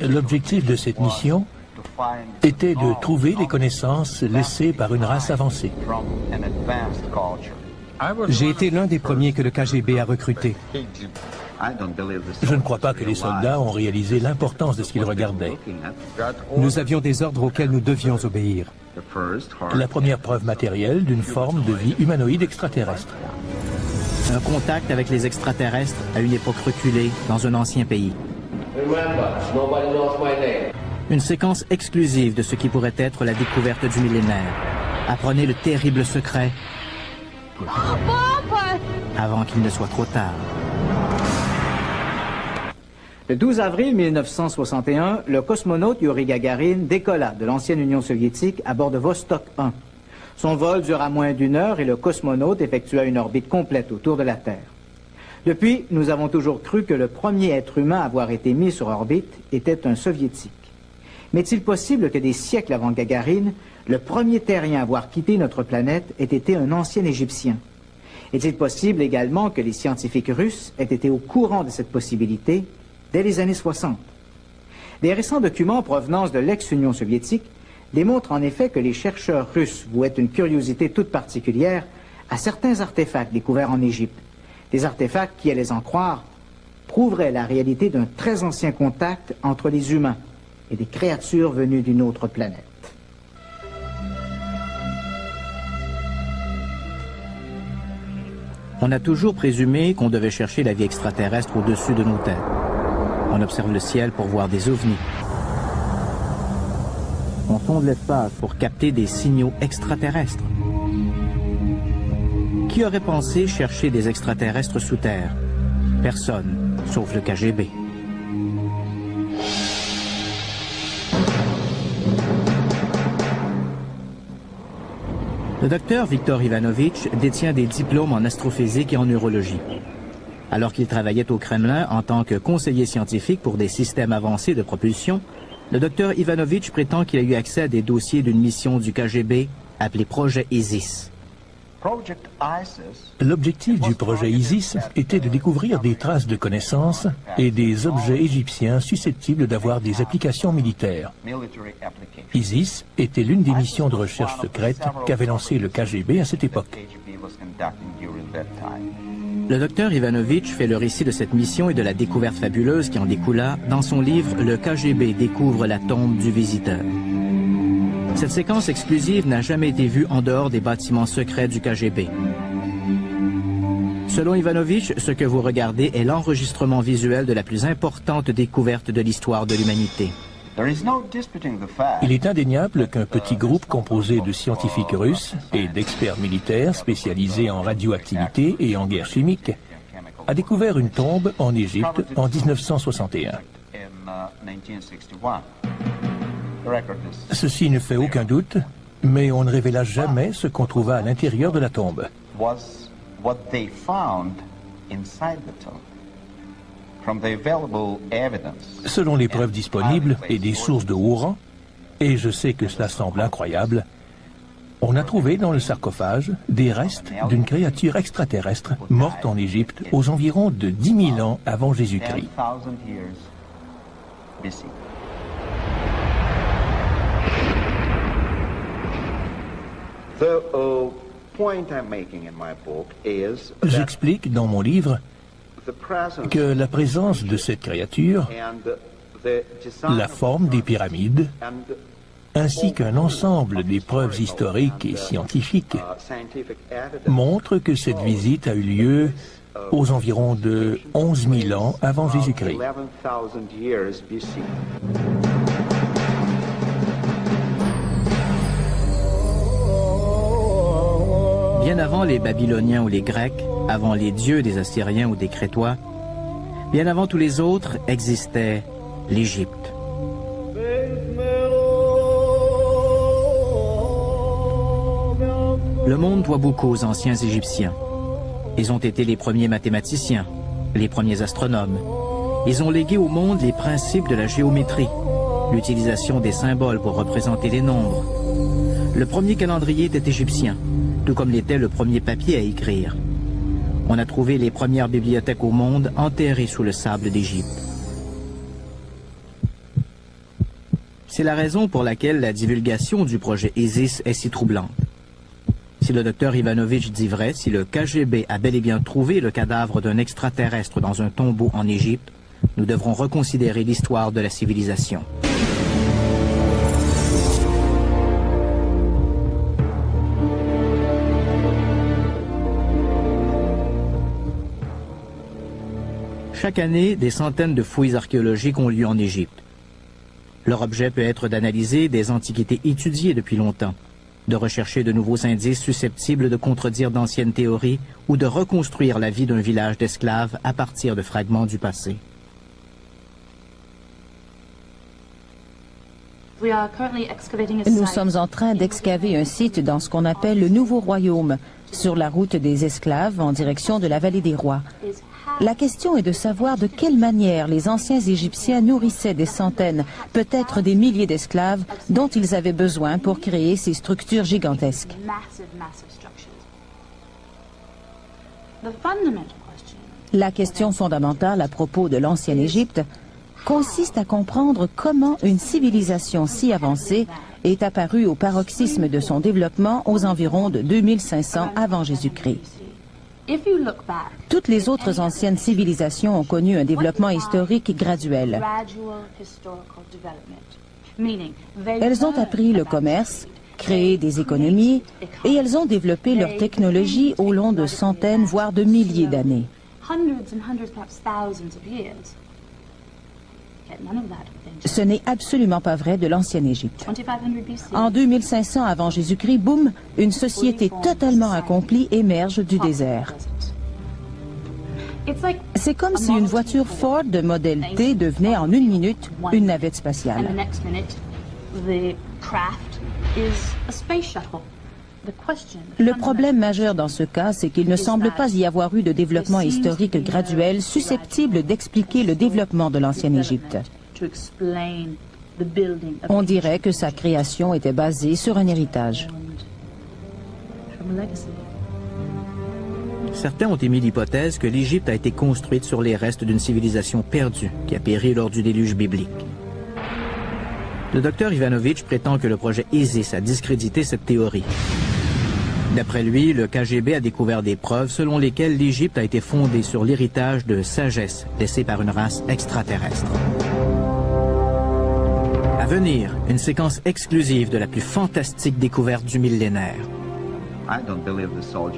L'objectif de cette mission était de trouver les connaissances laissées par une race avancée. J'ai été l'un des premiers que le KGB a recruté. Je ne crois pas que les soldats ont réalisé l'importance de ce qu'ils regardaient. Nous avions des ordres auxquels nous devions obéir. La première preuve matérielle d'une forme de vie humanoïde extraterrestre. Un contact avec les extraterrestres à une époque reculée dans un ancien pays. Une séquence exclusive de ce qui pourrait être la découverte du millénaire. Apprenez le terrible secret avant qu'il ne soit trop tard. Le 12 avril 1961, le cosmonaute Yuri Gagarin décolla de l'ancienne Union soviétique à bord de Vostok 1. Son vol dura moins d'1 heure et le cosmonaute effectua une orbite complète autour de la Terre. Depuis, nous avons toujours cru que le premier être humain à avoir été mis sur orbite était un soviétique. Mais est-il possible que des siècles avant Gagarine, le premier terrien à avoir quitté notre planète ait été un ancien Égyptien? Est-il possible également que les scientifiques russes aient été au courant de cette possibilité dès les années 60? Des récents documents en provenance de l'ex-Union soviétique démontrent en effet que les chercheurs russes vouaient une curiosité toute particulière à certains artefacts découverts en Égypte. Des artefacts qui, à les en croire, prouveraient la réalité d'un très ancien contact entre les humains et des créatures venues d'une autre planète. On a toujours présumé qu'on devait chercher la vie extraterrestre au-dessus de nos têtes. On observe le ciel pour voir des ovnis. On sonde l'espace pour capter des signaux extraterrestres. Qui aurait pensé chercher des extraterrestres sous terre? Personne, sauf le KGB. Le docteur Viktor Ivanovitch détient des diplômes en astrophysique et en neurologie. Alors qu'il travaillait au Kremlin en tant que conseiller scientifique pour des systèmes avancés de propulsion, le docteur Ivanovitch prétend qu'il a eu accès à des dossiers d'une mission du KGB appelée Projet Isis. L'objectif du projet Isis était de découvrir des traces de connaissances et des objets égyptiens susceptibles d'avoir des applications militaires. Isis était l'une des missions de recherche secrète qu'avait lancé le KGB à cette époque. Le docteur Ivanovitch fait le récit de cette mission et de la découverte fabuleuse qui en découla dans son livre « Le KGB découvre la tombe du visiteur ». Cette séquence exclusive n'a jamais été vue en dehors des bâtiments secrets du KGB. Selon Ivanovitch, ce que vous regardez est l'enregistrement visuel de la plus importante découverte de l'histoire de l'humanité. Il est indéniable qu'un petit groupe composé de scientifiques russes et d'experts militaires spécialisés en radioactivité et en guerre chimique a découvert une tombe en Égypte en 1961. Ceci ne fait aucun doute, mais on ne révéla jamais ce qu'on trouva à l'intérieur de la tombe. Selon les preuves disponibles et des sources de haut rang, et je sais que cela semble incroyable, on a trouvé dans le sarcophage des restes d'une créature extraterrestre morte en Égypte aux environs de 10 000 ans avant Jésus-Christ. J'explique dans mon livre que la présence de cette créature, la forme des pyramides, ainsi qu'un ensemble des preuves historiques et scientifiques montrent que cette visite a eu lieu aux environs de 11 000 ans avant Jésus-Christ. Bien avant les Babyloniens ou les Grecs, avant les dieux des Assyriens ou des Crétois, bien avant tous les autres, existait l'Égypte. Le monde doit beaucoup aux anciens Égyptiens. Ils ont été les premiers mathématiciens, les premiers astronomes. Ils ont légué au monde les principes de la géométrie, l'utilisation des symboles pour représenter les nombres. Le premier calendrier était égyptien, tout comme l'était le premier papier à écrire. On a trouvé les premières bibliothèques au monde enterrées sous le sable d'Égypte. C'est la raison pour laquelle la divulgation du projet ISIS est si troublante. Si le docteur Ivanovitch dit vrai, si le KGB a bel et bien trouvé le cadavre d'un extraterrestre dans un tombeau en Égypte, nous devrons reconsidérer l'histoire de la civilisation. Chaque année, des centaines de fouilles archéologiques ont lieu en Égypte. Leur objet peut être d'analyser des antiquités étudiées depuis longtemps, de rechercher de nouveaux indices susceptibles de contredire d'anciennes théories ou de reconstruire la vie d'un village d'esclaves à partir de fragments du passé. Nous sommes en train d'excaver un site dans ce qu'on appelle le Nouveau Royaume, sur la route des esclaves en direction de la vallée des rois. La question est de savoir de quelle manière les anciens Égyptiens nourrissaient des centaines, peut-être des milliers d'esclaves dont ils avaient besoin pour créer ces structures gigantesques. La question fondamentale à propos de l'ancienne Égypte consiste à comprendre comment une civilisation si avancée est apparue au paroxysme de son développement aux environs de 2500 avant Jésus-Christ. Toutes les autres anciennes civilisations ont connu un développement historique graduel. Elles ont appris le commerce, créé des économies, et elles ont développé leur technologie au long de centaines, voire de milliers d'années. Ce n'est absolument pas vrai de l'ancienne Égypte. En 2500 avant Jésus-Christ, boum, une société totalement accomplie émerge du désert. C'est comme si une voiture Ford de modèle T devenait en une minute une navette spatiale. Le problème majeur dans ce cas, c'est qu'il ne semble pas y avoir eu de développement historique graduel susceptible d'expliquer le développement de l'ancienne Égypte. On dirait que sa création était basée sur un héritage. Certains ont émis l'hypothèse que l'Égypte a été construite sur les restes d'une civilisation perdue qui a péri lors du déluge biblique. Le docteur Ivanovitch prétend que le projet ISIS a discrédité cette théorie. D'après lui, le KGB a découvert des preuves selon lesquelles l'Égypte a été fondée sur l'héritage de sagesse laissé par une race extraterrestre. À venir, une séquence exclusive de la plus fantastique découverte du millénaire.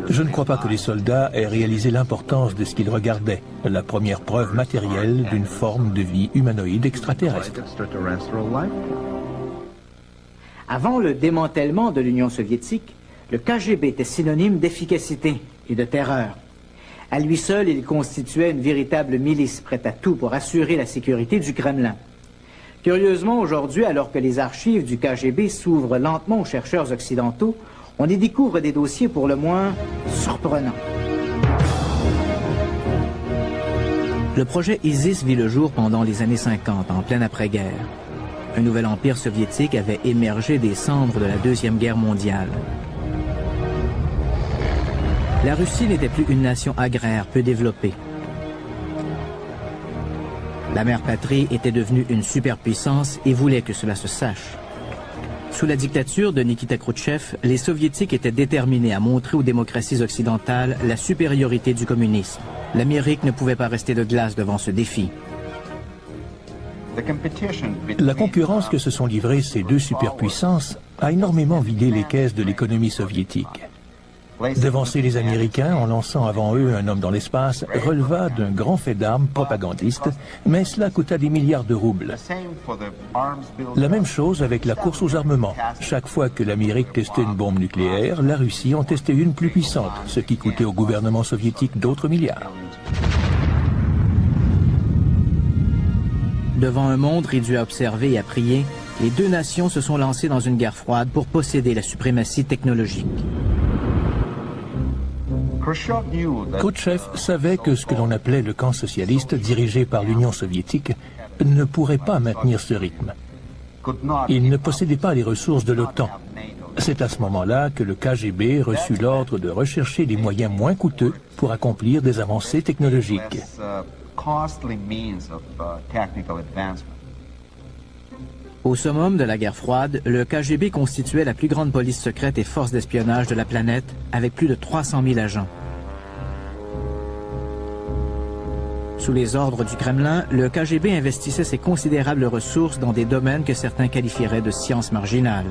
Je ne crois pas que les soldats aient réalisé l'importance de ce qu'ils regardaient, la première preuve matérielle d'une forme de vie humanoïde extraterrestre. Avant le démantèlement de l'Union soviétique, le KGB était synonyme d'efficacité et de terreur. À lui seul, il constituait une véritable milice prête à tout pour assurer la sécurité du Kremlin. Curieusement, aujourd'hui, alors que les archives du KGB s'ouvrent lentement aux chercheurs occidentaux, on y découvre des dossiers pour le moins surprenants. Le projet ISIS vit le jour pendant les années 50, en pleine après-guerre. Un nouvel empire soviétique avait émergé des cendres de la Deuxième Guerre mondiale. La Russie n'était plus une nation agraire peu développée. La mère patrie était devenue une superpuissance et voulait que cela se sache. Sous la dictature de Nikita Khrouchtchev, les Soviétiques étaient déterminés à montrer aux démocraties occidentales la supériorité du communisme. L'Amérique ne pouvait pas rester de glace devant ce défi. La concurrence que se sont livrées ces deux superpuissances a énormément vidé les caisses de l'économie soviétique. Devancer les Américains en lançant avant eux un homme dans l'espace releva d'un grand fait d'armes propagandiste, mais cela coûta des milliards de roubles. La même chose avec la course aux armements. Chaque fois que l'Amérique testait une bombe nucléaire, la Russie en testait une plus puissante, ce qui coûtait au gouvernement soviétique d'autres milliards. Devant un monde réduit à observer et à prier, les deux nations se sont lancées dans une guerre froide pour posséder la suprématie technologique. Khrouchtchev savait que ce que l'on appelait le camp socialiste dirigé par l'Union soviétique ne pourrait pas maintenir ce rythme. Il ne possédait pas les ressources de l'OTAN. C'est à ce moment-là que le KGB reçut l'ordre de rechercher des moyens moins coûteux pour accomplir des avancées technologiques. Au summum de la guerre froide, le KGB constituait la plus grande police secrète et force d'espionnage de la planète, avec plus de 300 000 agents. Sous les ordres du Kremlin, le KGB investissait ses considérables ressources dans des domaines que certains qualifieraient de sciences marginales.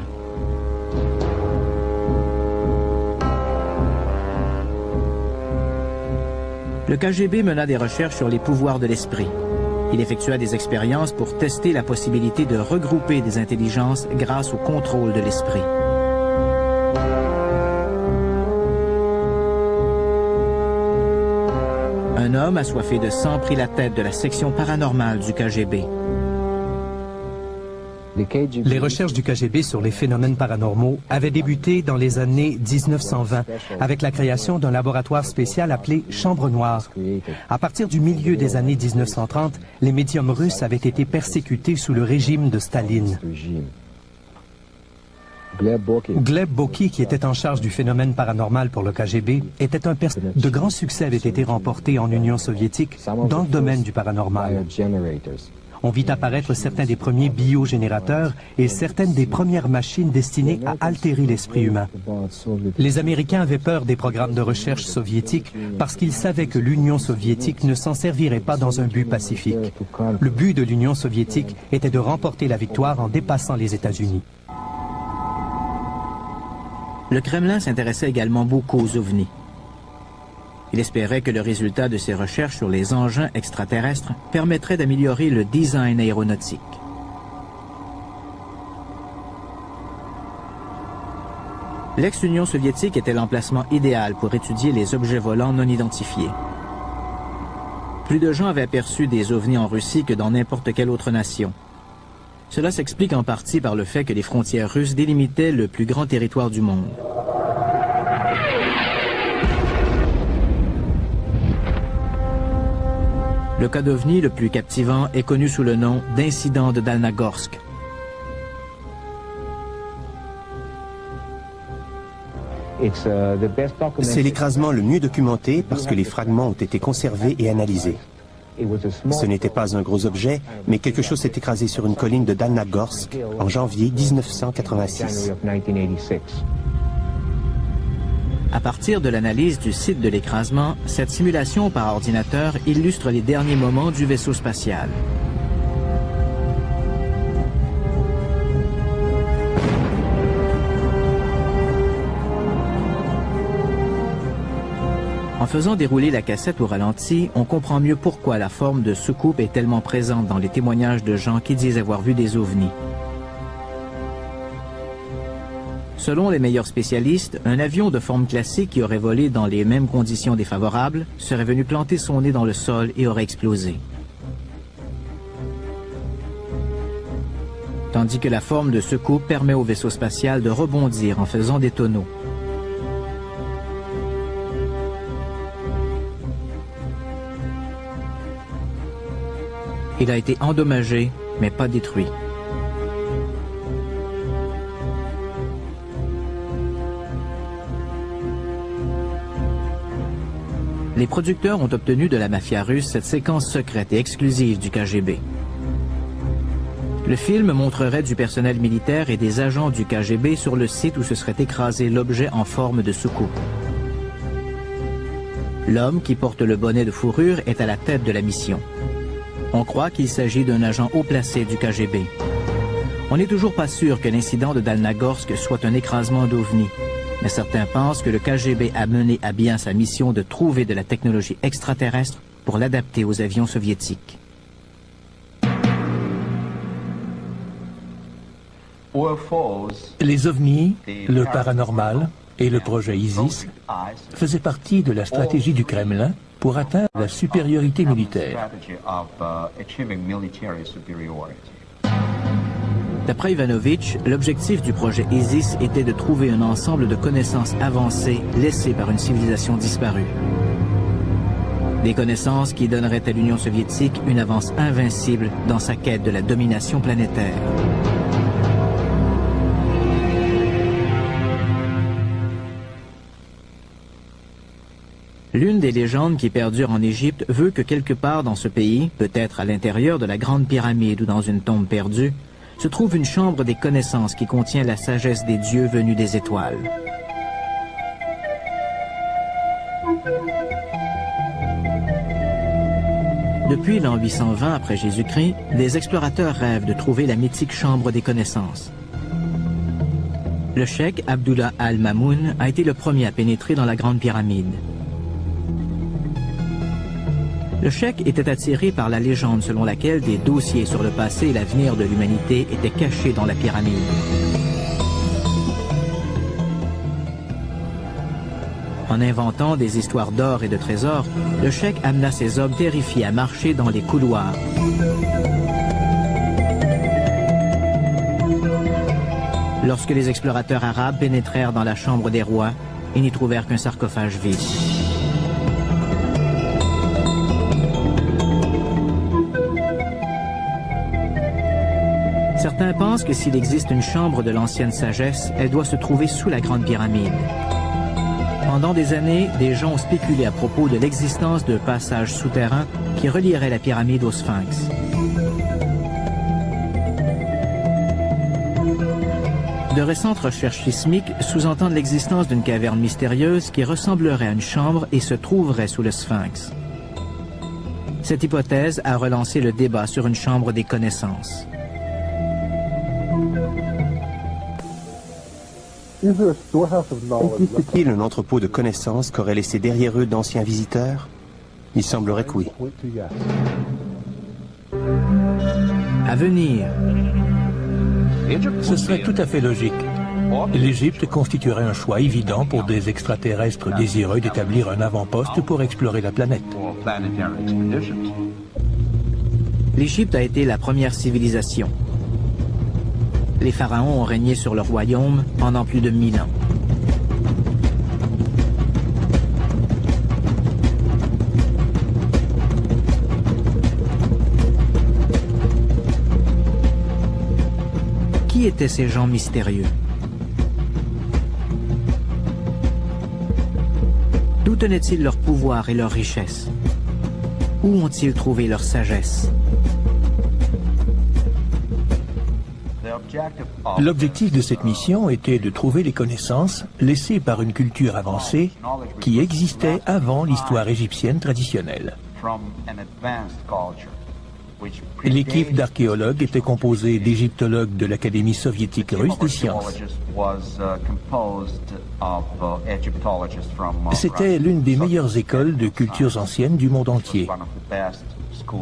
Le KGB mena des recherches sur les pouvoirs de l'esprit. Il effectua des expériences pour tester la possibilité de regrouper des intelligences grâce au contrôle de l'esprit. Un homme assoiffé de sang prit la tête de la section paranormale du KGB. Les recherches du KGB sur les phénomènes paranormaux avaient débuté dans les années 1920 avec la création d'un laboratoire spécial appelé Chambre Noire. À partir du milieu des années 1930, les médiums russes avaient été persécutés sous le régime de Staline. Gleb Boki, qui était en charge du phénomène paranormal pour le KGB, était un personnage. De grands succès avaient été remportés en Union soviétique dans le domaine du paranormal. On vit apparaître certains des premiers biogénérateurs et certaines des premières machines destinées à altérer l'esprit humain. Les Américains avaient peur des programmes de recherche soviétiques parce qu'ils savaient que l'Union soviétique ne s'en servirait pas dans un but pacifique. Le but de l'Union soviétique était de remporter la victoire en dépassant les États-Unis. Le Kremlin s'intéressait également beaucoup aux ovnis. Il espérait que le résultat de ses recherches sur les engins extraterrestres permettrait d'améliorer le design aéronautique. L'ex-Union soviétique était l'emplacement idéal pour étudier les objets volants non identifiés. Plus de gens avaient aperçu des ovnis en Russie que dans n'importe quelle autre nation. Cela s'explique en partie par le fait que les frontières russes délimitaient le plus grand territoire du monde. Le cas d'OVNI le plus captivant est connu sous le nom d'incident de Dalnagorsk. C'est l'écrasement le mieux documenté parce que les fragments ont été conservés et analysés. Ce n'était pas un gros objet, mais quelque chose s'est écrasé sur une colline de Dalnagorsk en janvier 1986. À partir de l'analyse du site de l'écrasement, cette simulation par ordinateur illustre les derniers moments du vaisseau spatial. En faisant dérouler la cassette au ralenti, on comprend mieux pourquoi la forme de soucoupe est tellement présente dans les témoignages de gens qui disent avoir vu des ovnis. Selon les meilleurs spécialistes, un avion de forme classique qui aurait volé dans les mêmes conditions défavorables serait venu planter son nez dans le sol et aurait explosé. Tandis que la forme de soucoupe permet au vaisseau spatial de rebondir en faisant des tonneaux. Il a été endommagé, mais pas détruit. Les producteurs ont obtenu de la mafia russe cette séquence secrète et exclusive du KGB. Le film montrerait du personnel militaire et des agents du KGB sur le site où se serait écrasé l'objet en forme de soucoupe. L'homme qui porte le bonnet de fourrure est à la tête de la mission. On croit qu'il s'agit d'un agent haut placé du KGB. On n'est toujours pas sûr que l'incident de Dalnagorsk soit un écrasement d'OVNI. Mais certains pensent que le KGB a mené à bien sa mission de trouver de la technologie extraterrestre pour l'adapter aux avions soviétiques. Les ovnis, le paranormal et le projet ISIS faisaient partie de la stratégie du Kremlin pour atteindre la supériorité militaire. D'après Ivanovitch, l'objectif du projet ISIS était de trouver un ensemble de connaissances avancées laissées par une civilisation disparue. Des connaissances qui donneraient à l'Union soviétique une avance invincible dans sa quête de la domination planétaire. L'une des légendes qui perdure en Égypte veut que quelque part dans ce pays, peut-être à l'intérieur de la Grande Pyramide ou dans une tombe perdue, se trouve une chambre des connaissances qui contient la sagesse des dieux venus des étoiles. Depuis l'an 820 après Jésus-Christ, des explorateurs rêvent de trouver la mythique chambre des connaissances. Le cheikh Abdullah al-Mamoun a été le premier à pénétrer dans la Grande Pyramide. Le cheikh était attiré par la légende selon laquelle des dossiers sur le passé et l'avenir de l'humanité étaient cachés dans la pyramide. En inventant des histoires d'or et de trésors, le cheikh amena ses hommes terrifiés à marcher dans les couloirs. Lorsque les explorateurs arabes pénétrèrent dans la chambre des rois, ils n'y trouvèrent qu'un sarcophage vide. Certains pensent que s'il existe une chambre de l'ancienne sagesse, elle doit se trouver sous la Grande Pyramide. Pendant des années, des gens ont spéculé à propos de l'existence de passages souterrains qui relieraient la pyramide au Sphinx. De récentes recherches sismiques sous-entendent l'existence d'une caverne mystérieuse qui ressemblerait à une chambre et se trouverait sous le Sphinx. Cette hypothèse a relancé le débat sur une chambre des connaissances. Existe-t-il un entrepôt de connaissances qu'auraient laissé derrière eux d'anciens visiteurs? Il semblerait que oui. À venir. Ce serait tout à fait logique. L'Égypte constituerait un choix évident pour des extraterrestres désireux d'établir un avant-poste pour explorer la planète. L'Égypte a été la première civilisation. Les pharaons ont régné sur le royaume pendant plus de 1000 ans. Qui étaient ces gens mystérieux? D'où tenaient-ils leur pouvoir et leur richesse? Où ont-ils trouvé leur sagesse? L'objectif de cette mission était de trouver les connaissances laissées par une culture avancée qui existait avant l'histoire égyptienne traditionnelle. L'équipe d'archéologues était composée d'égyptologues de l'Académie soviétique russe des sciences. C'était l'une des meilleures écoles de cultures anciennes du monde entier.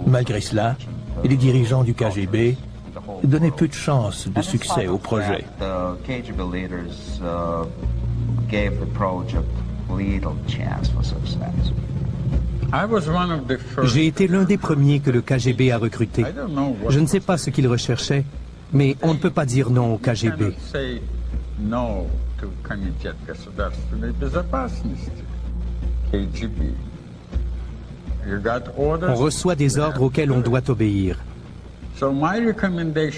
Malgré cela, les dirigeants du KGB donnaient peu de chances de succès au projet. J'ai été l'un des premiers que le KGB a recruté. Je ne sais pas ce qu'il recherchait, mais on ne peut pas dire non au KGB. On reçoit des ordres auxquels on doit obéir.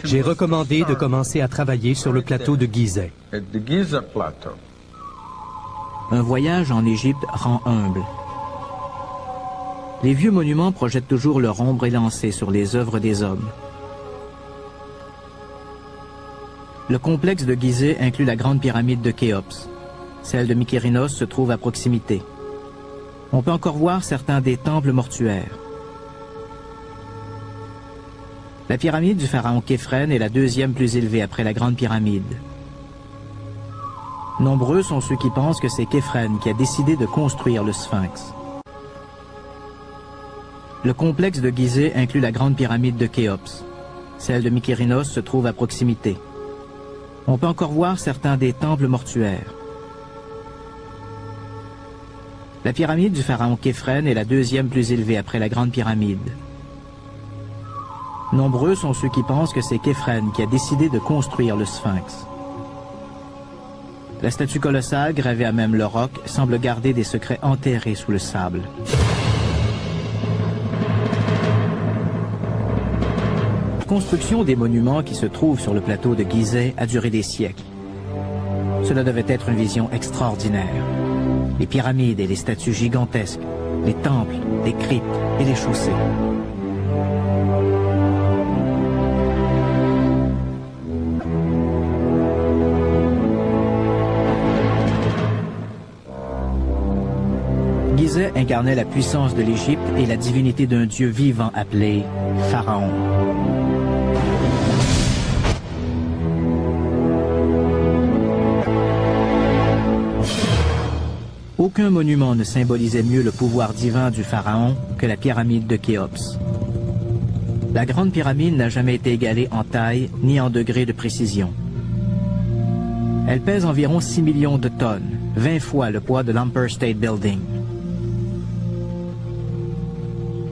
J'ai recommandé de commencer à travailler sur le plateau de Gizeh. Un voyage en Égypte rend humble. Les vieux monuments projettent toujours leur ombre élancée sur les œuvres des hommes. Le complexe de Gizeh inclut la grande pyramide de Khéops. Celle de Mykérinos se trouve à proximité. On peut encore voir certains des temples mortuaires. La pyramide du pharaon Képhren est la deuxième plus élevée après la grande pyramide. Nombreux sont ceux qui pensent que c'est Képhren qui a décidé de construire le Sphinx. Le complexe de Gizeh inclut la grande pyramide de Khéops. Celle de Mykérinos se trouve à proximité. On peut encore voir certains des temples mortuaires. La pyramide du pharaon Képhren est la deuxième plus élevée après la grande pyramide. Nombreux sont ceux qui pensent que c'est Képhren qui a décidé de construire le Sphinx. La statue colossale, gravée à même le roc, semble garder des secrets enterrés sous le sable. La construction des monuments qui se trouvent sur le plateau de Gizeh a duré des siècles. Cela devait être une vision extraordinaire. Les pyramides et les statues gigantesques, les temples, les cryptes et les chaussées. incarnait la puissance de l'Égypte et la divinité d'un dieu vivant appelé Pharaon. Aucun monument ne symbolisait mieux le pouvoir divin du pharaon que la pyramide de Khéops. La grande pyramide n'a jamais été égalée en taille ni en degré de précision. Elle pèse environ 6 millions de tonnes, 20 fois le poids de l'Empire State Building.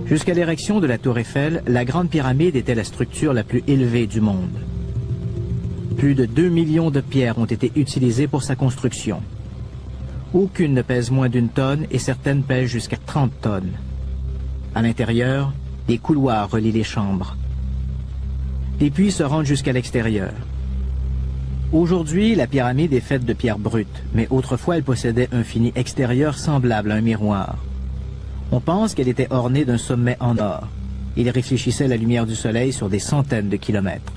Jusqu'à l'érection de la Tour Eiffel, la grande pyramide était la structure la plus élevée du monde. Plus de 2 millions de pierres ont été utilisées pour sa construction. Aucune ne pèse moins d'1 tonne et certaines pèsent jusqu'à 30 tonnes. À l'intérieur, des couloirs relient les chambres. Les puits se rendent jusqu'à l'extérieur. Aujourd'hui, la pyramide est faite de pierre brute, mais autrefois elle possédait un fini extérieur semblable à un miroir. On pense qu'elle était ornée d'un sommet en or. Il réfléchissait la lumière du soleil sur des centaines de kilomètres.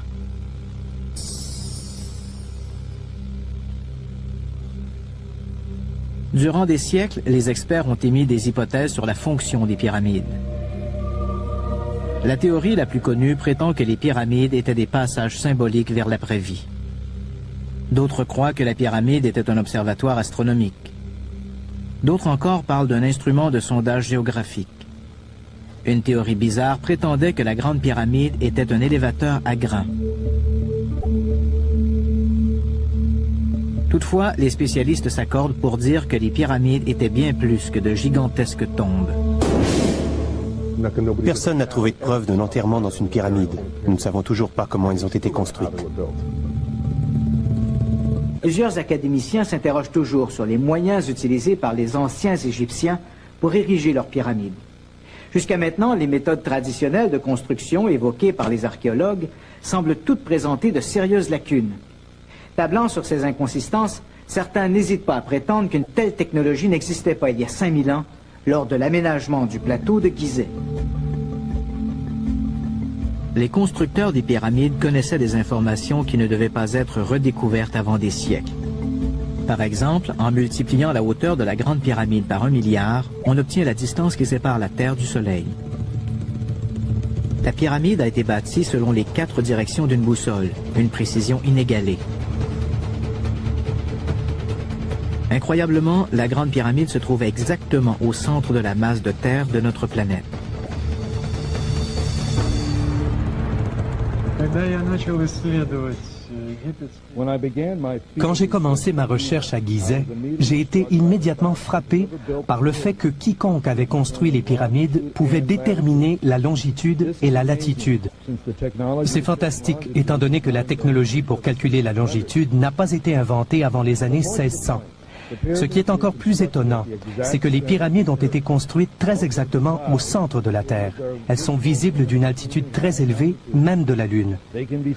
Durant des siècles, les experts ont émis des hypothèses sur la fonction des pyramides. La théorie la plus connue prétend que les pyramides étaient des passages symboliques vers l'après-vie. D'autres croient que la pyramide était un observatoire astronomique. D'autres encore parlent d'un instrument de sondage géographique. Une théorie bizarre prétendait que la grande pyramide était un élévateur à grains. Toutefois, les spécialistes s'accordent pour dire que les pyramides étaient bien plus que de gigantesques tombes. Personne n'a trouvé de preuve d'un enterrement dans une pyramide. Nous ne savons toujours pas comment elles ont été construites. Plusieurs académiciens s'interrogent toujours sur les moyens utilisés par les anciens Égyptiens pour ériger leurs pyramides. Jusqu'à maintenant, les méthodes traditionnelles de construction évoquées par les archéologues semblent toutes présenter de sérieuses lacunes. Tablant sur ces inconsistances, certains n'hésitent pas à prétendre qu'une telle technologie n'existait pas il y a 5000 ans, lors de l'aménagement du plateau de Gizeh. Les constructeurs des pyramides connaissaient des informations qui ne devaient pas être redécouvertes avant des siècles. Par exemple, en multipliant la hauteur de la grande pyramide par 1 milliard, on obtient la distance qui sépare la Terre du Soleil. La pyramide a été bâtie selon les 4 directions d'une boussole, une précision inégalée. Incroyablement, la grande pyramide se trouve exactement au centre de la masse de terre de notre planète. Quand j'ai commencé ma recherche à Gizeh, j'ai été immédiatement frappé par le fait que quiconque avait construit les pyramides pouvait déterminer la longitude et la latitude. C'est fantastique, étant donné que la technologie pour calculer la longitude n'a pas été inventée avant les années 1600. Ce qui est encore plus étonnant, c'est que les pyramides ont été construites très exactement au centre de la Terre. Elles sont visibles d'une altitude très élevée, même de la Lune.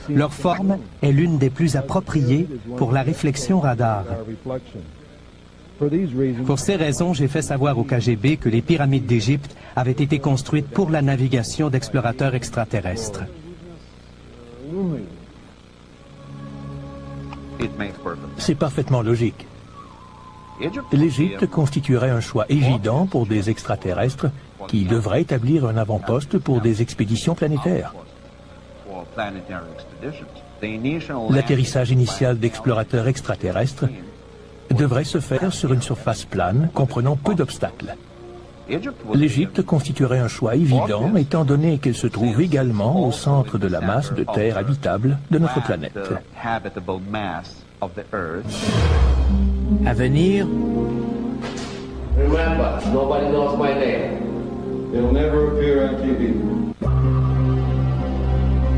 Leur forme est l'une des plus appropriées pour la réflexion radar. Pour ces raisons, j'ai fait savoir au KGB que les pyramides d'Égypte avaient été construites pour la navigation d'explorateurs extraterrestres. C'est parfaitement logique. L'Égypte constituerait un choix évident pour des extraterrestres qui devraient établir un avant-poste pour des expéditions planétaires. L'atterrissage initial d'explorateurs extraterrestres devrait se faire sur une surface plane comprenant peu d'obstacles. L'Égypte constituerait un choix évident étant donné qu'elle se trouve également au centre de la masse de terre habitable de notre planète. À venir,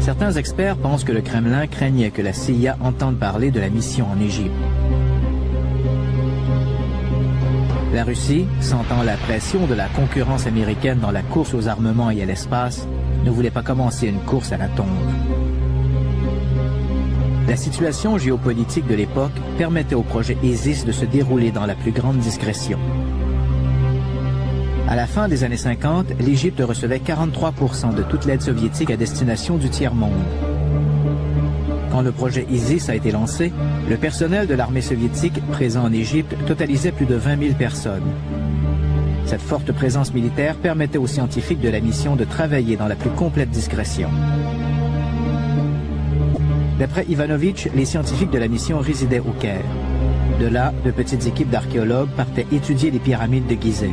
certains experts pensent que le Kremlin craignait que la CIA entende parler de la mission en Égypte. La Russie, sentant la pression de la concurrence américaine dans la course aux armements et à l'espace, ne voulait pas commencer une course à la tombe. La situation géopolitique de l'époque permettait au projet ISIS de se dérouler dans la plus grande discrétion. À la fin des années 50, l'Égypte recevait 43% de toute l'aide soviétique à destination du tiers-monde. Quand le projet ISIS a été lancé, le personnel de l'armée soviétique présent en Égypte totalisait plus de 20 000 personnes. Cette forte présence militaire permettait aux scientifiques de la mission de travailler dans la plus complète discrétion. D'après Ivanovitch, les scientifiques de la mission résidaient au Caire. De là, de petites équipes d'archéologues partaient étudier les pyramides de Gizeh.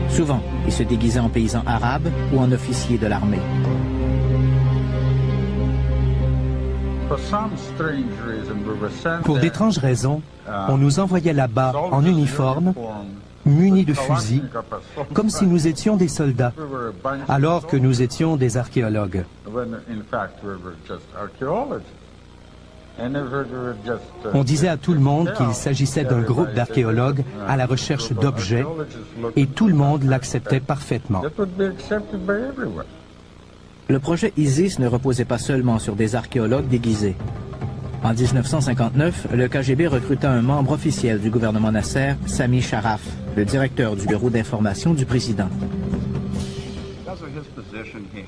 Souvent, ils se déguisaient en paysans arabes ou en officiers de l'armée. Pour d'étranges raisons, on nous envoyait là-bas en uniforme, munis de fusils, comme si nous étions des soldats, alors que nous étions des archéologues. On disait à tout le monde qu'il s'agissait d'un groupe d'archéologues à la recherche d'objets, et tout le monde l'acceptait parfaitement. Le projet ISIS ne reposait pas seulement sur des archéologues déguisés. En 1959, le KGB recruta un membre officiel du gouvernement Nasser, Sami Sharaf, le directeur du bureau d'information du président.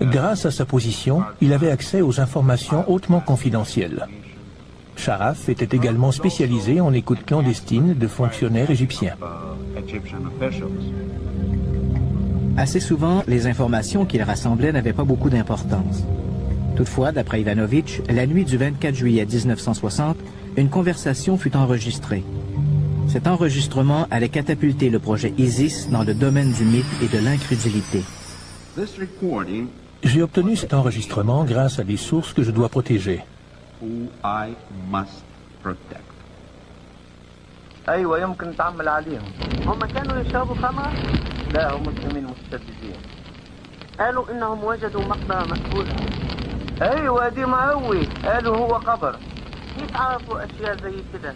Grâce à sa position, il avait accès aux informations hautement confidentielles. Sharaf était également spécialisé en écoute clandestine de fonctionnaires égyptiens. Assez souvent, les informations qu'il rassemblait n'avaient pas beaucoup d'importance. Toutefois, d'après Ivanovitch, la nuit du 24 juillet 1960, une conversation fut enregistrée. Cet enregistrement allait catapulter le projet ISIS dans le domaine du mythe et de l'incrédulité. J'ai obtenu cet enregistrement grâce à des sources que je dois protéger. ايوه يمكن نتعمل عليهم. هم كانوا يشربوا خمر؟ لا هم مسلمين مستبدين. قالوا انهم وجدوا مقبره مقبوله. ايوه دي مقوي، قالوا هو قبر. كيف عرفوا اشياء زي كده؟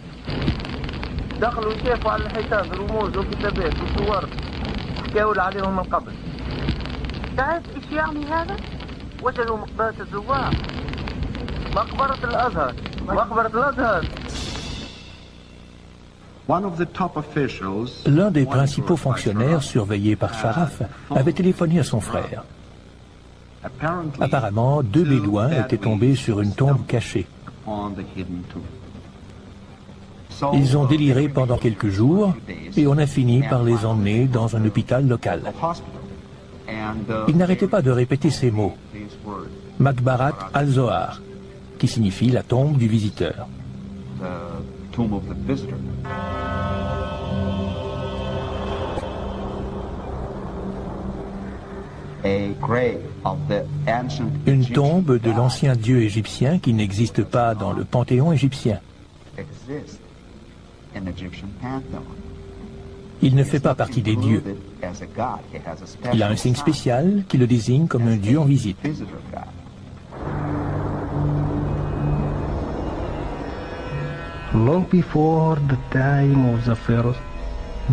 دخلوا شافوا على الحيطان رموز وكتابات وصور حكاوا عليهم القبر. تعرف ايش يعني هذا؟ وجدوا مقبره الزوار. مقبره الازهر، مقبره الازهر. L'un des principaux fonctionnaires surveillés par Sharaf avait téléphoné à son frère. Apparemment, 2 bédouins étaient tombés sur une tombe cachée. Ils ont déliré pendant quelques jours et on a fini par les emmener dans un hôpital local. Ils n'arrêtaient pas de répéter ces mots. Makbarat al-Zohar, qui signifie la tombe du visiteur. Une tombe de l'ancien dieu égyptien qui n'existe pas dans le panthéon égyptien. Il ne fait pas partie des dieux. Il a un signe spécial qui le désigne comme un dieu en visite. Long before the time of the pharaohs,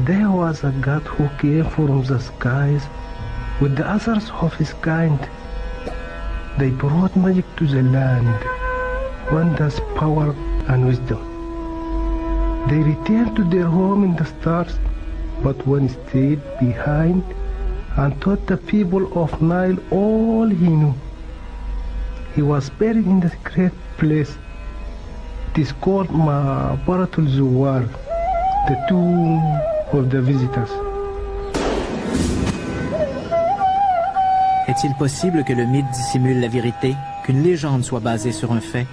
there was a god who came from the skies with the others of his kind. They brought magic to the land, wonders, power, and wisdom. They returned to their home in the stars, but one stayed behind and taught the people of Nile all he knew. He was buried in the great place. It is called Maqbarat al-Zuwar, the tomb of the visitors. Est-il possible que le mythe dissimule la vérité, qu'une légende soit basée sur un fait?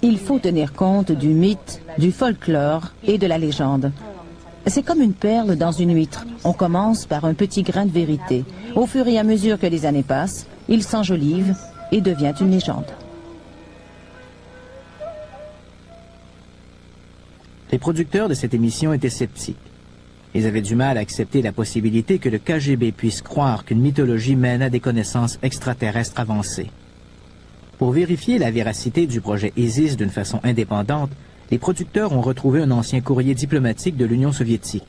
Il faut tenir compte du mythe, du folklore et de la légende. C'est comme une perle dans une huître. On commence par un petit grain de vérité. Au fur et à mesure que les années passent, il s'enjolive et devient une légende. Les producteurs de cette émission étaient sceptiques. Ils avaient du mal à accepter la possibilité que le KGB puisse croire qu'une mythologie mène à des connaissances extraterrestres avancées. Pour vérifier la véracité du projet ISIS d'une façon indépendante, les producteurs ont retrouvé un ancien courrier diplomatique de l'Union soviétique.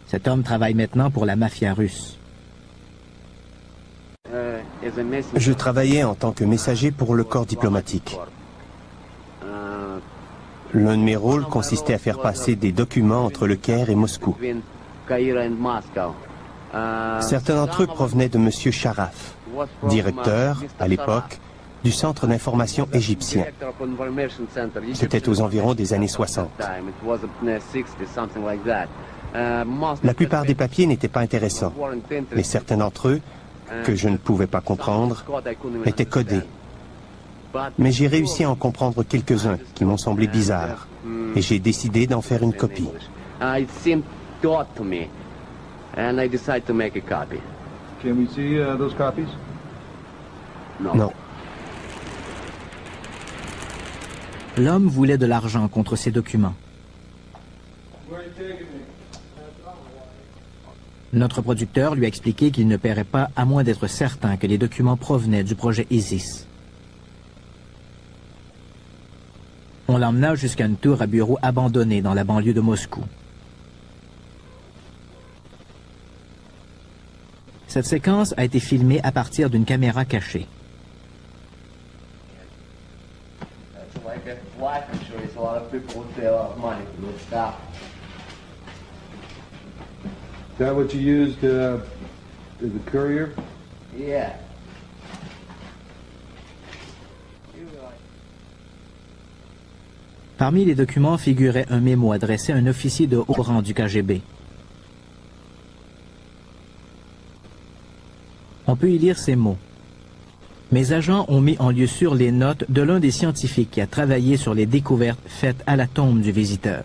Cet homme travaille maintenant pour la mafia russe. Je travaillais en tant que messager pour le corps diplomatique. L'un de mes rôles consistait à faire passer des documents entre le Caire et Moscou. Certains d'entre eux provenaient de M. Sharaf, directeur, à l'époque, du Centre d'information égyptien. C'était aux environs des années 60. La plupart des papiers n'étaient pas intéressants, mais certains d'entre eux, que je ne pouvais pas comprendre, étaient codés. Mais j'ai réussi à en comprendre quelques-uns qui m'ont semblé bizarres, et j'ai décidé d'en faire une copie. Non. L'homme voulait de l'argent contre ces documents. Notre producteur lui a expliqué qu'il ne paierait pas à moins d'être certain que les documents provenaient du projet ISIS. On l'emmena jusqu'à une tour à bureau abandonnée dans la banlieue de Moscou. Cette séquence a été filmée à partir d'une caméra cachée. Is that what you used as a courier? Yeah. Parmi les documents figurait un mémo adressé à un officier de haut rang du KGB. On peut y lire ces mots. Mes agents ont mis en lieu sûr les notes de l'un des scientifiques qui a travaillé sur les découvertes faites à la tombe du visiteur.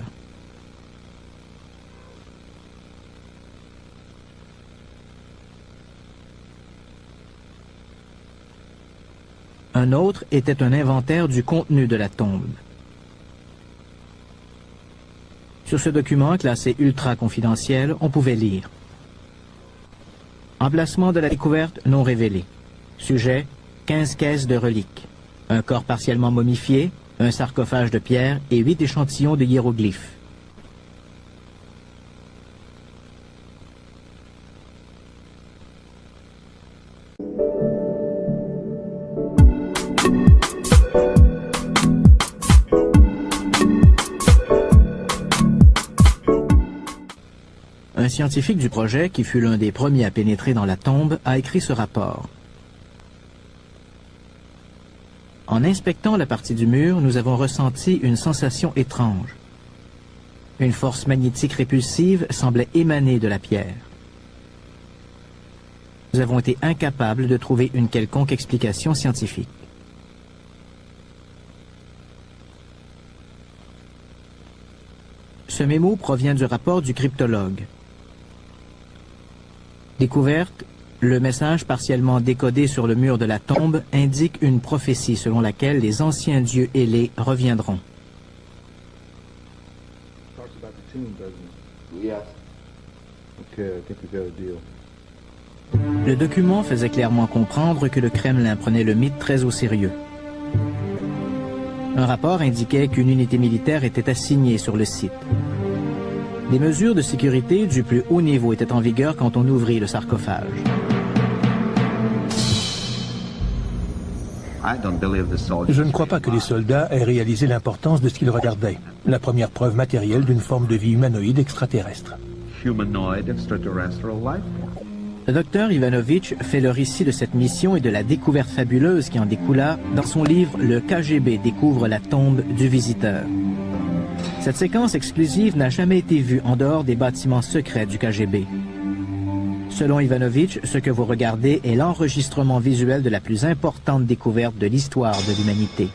Un autre était un inventaire du contenu de la tombe. Sur ce document classé ultra confidentiel, on pouvait lire: emplacement de la découverte non révélé. Sujet: 15 caisses de reliques. Un corps partiellement momifié, un sarcophage de pierre et 8 échantillons de hiéroglyphes. Un scientifique du projet, qui fut l'un des premiers à pénétrer dans la tombe, a écrit ce rapport. En inspectant la partie du mur, nous avons ressenti une sensation étrange. Une force magnétique répulsive semblait émaner de la pierre. Nous avons été incapables de trouver une quelconque explication scientifique. Ce mémo provient du rapport du cryptologue. Découverte, le message partiellement décodé sur le mur de la tombe indique une prophétie selon laquelle les anciens dieux ailés reviendront. Le document faisait clairement comprendre que le Kremlin prenait le mythe très au sérieux. Un rapport indiquait qu'une unité militaire était assignée sur le site. Des mesures de sécurité du plus haut niveau étaient en vigueur quand on ouvrit le sarcophage. Je ne crois pas que les soldats aient réalisé l'importance de ce qu'ils regardaient. La première preuve matérielle d'une forme de vie humanoïde extraterrestre. Le docteur Ivanovitch fait le récit de cette mission et de la découverte fabuleuse qui en découla dans son livre « Le KGB découvre la tombe du visiteur ». Cette séquence exclusive n'a jamais été vue en dehors des bâtiments secrets du KGB. Selon Ivanovitch, ce que vous regardez est l'enregistrement visuel de la plus importante découverte de l'histoire de l'humanité.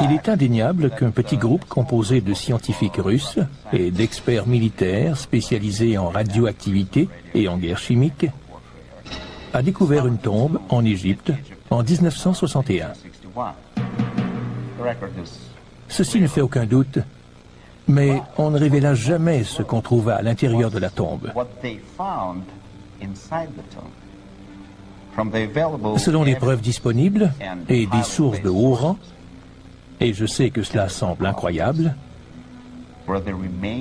Il est indéniable qu'un petit groupe composé de scientifiques russes et d'experts militaires spécialisés en radioactivité et en guerre chimique a découvert une tombe en Égypte en 1961. Ceci ne fait aucun doute, mais on ne révéla jamais ce qu'on trouva à l'intérieur de la tombe. Selon les preuves disponibles et des sources de haut rang, et je sais que cela semble incroyable,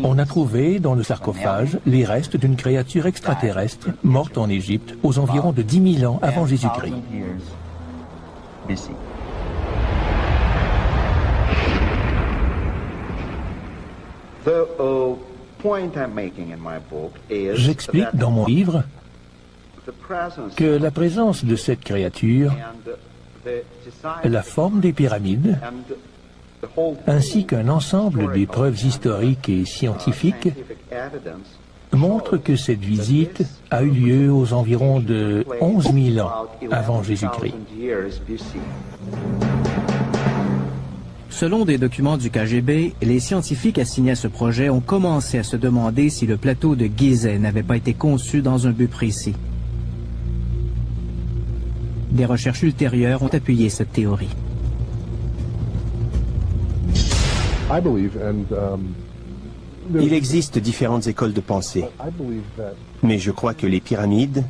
on a trouvé dans le sarcophage les restes d'une créature extraterrestre morte en Égypte aux environs de 10 000 ans avant Jésus-Christ. J'explique dans mon livre que la présence de cette créature, la forme des pyramides ainsi qu'un ensemble des preuves historiques et scientifiques montrent que cette visite a eu lieu aux environs de 11 000 ans avant Jésus-Christ. Selon des documents du KGB, les scientifiques assignés à ce projet ont commencé à se demander si le plateau de Gizeh n'avait pas été conçu dans un but précis. Des recherches ultérieures ont appuyé cette théorie. Il existe différentes écoles de pensée, mais je crois que les pyramides,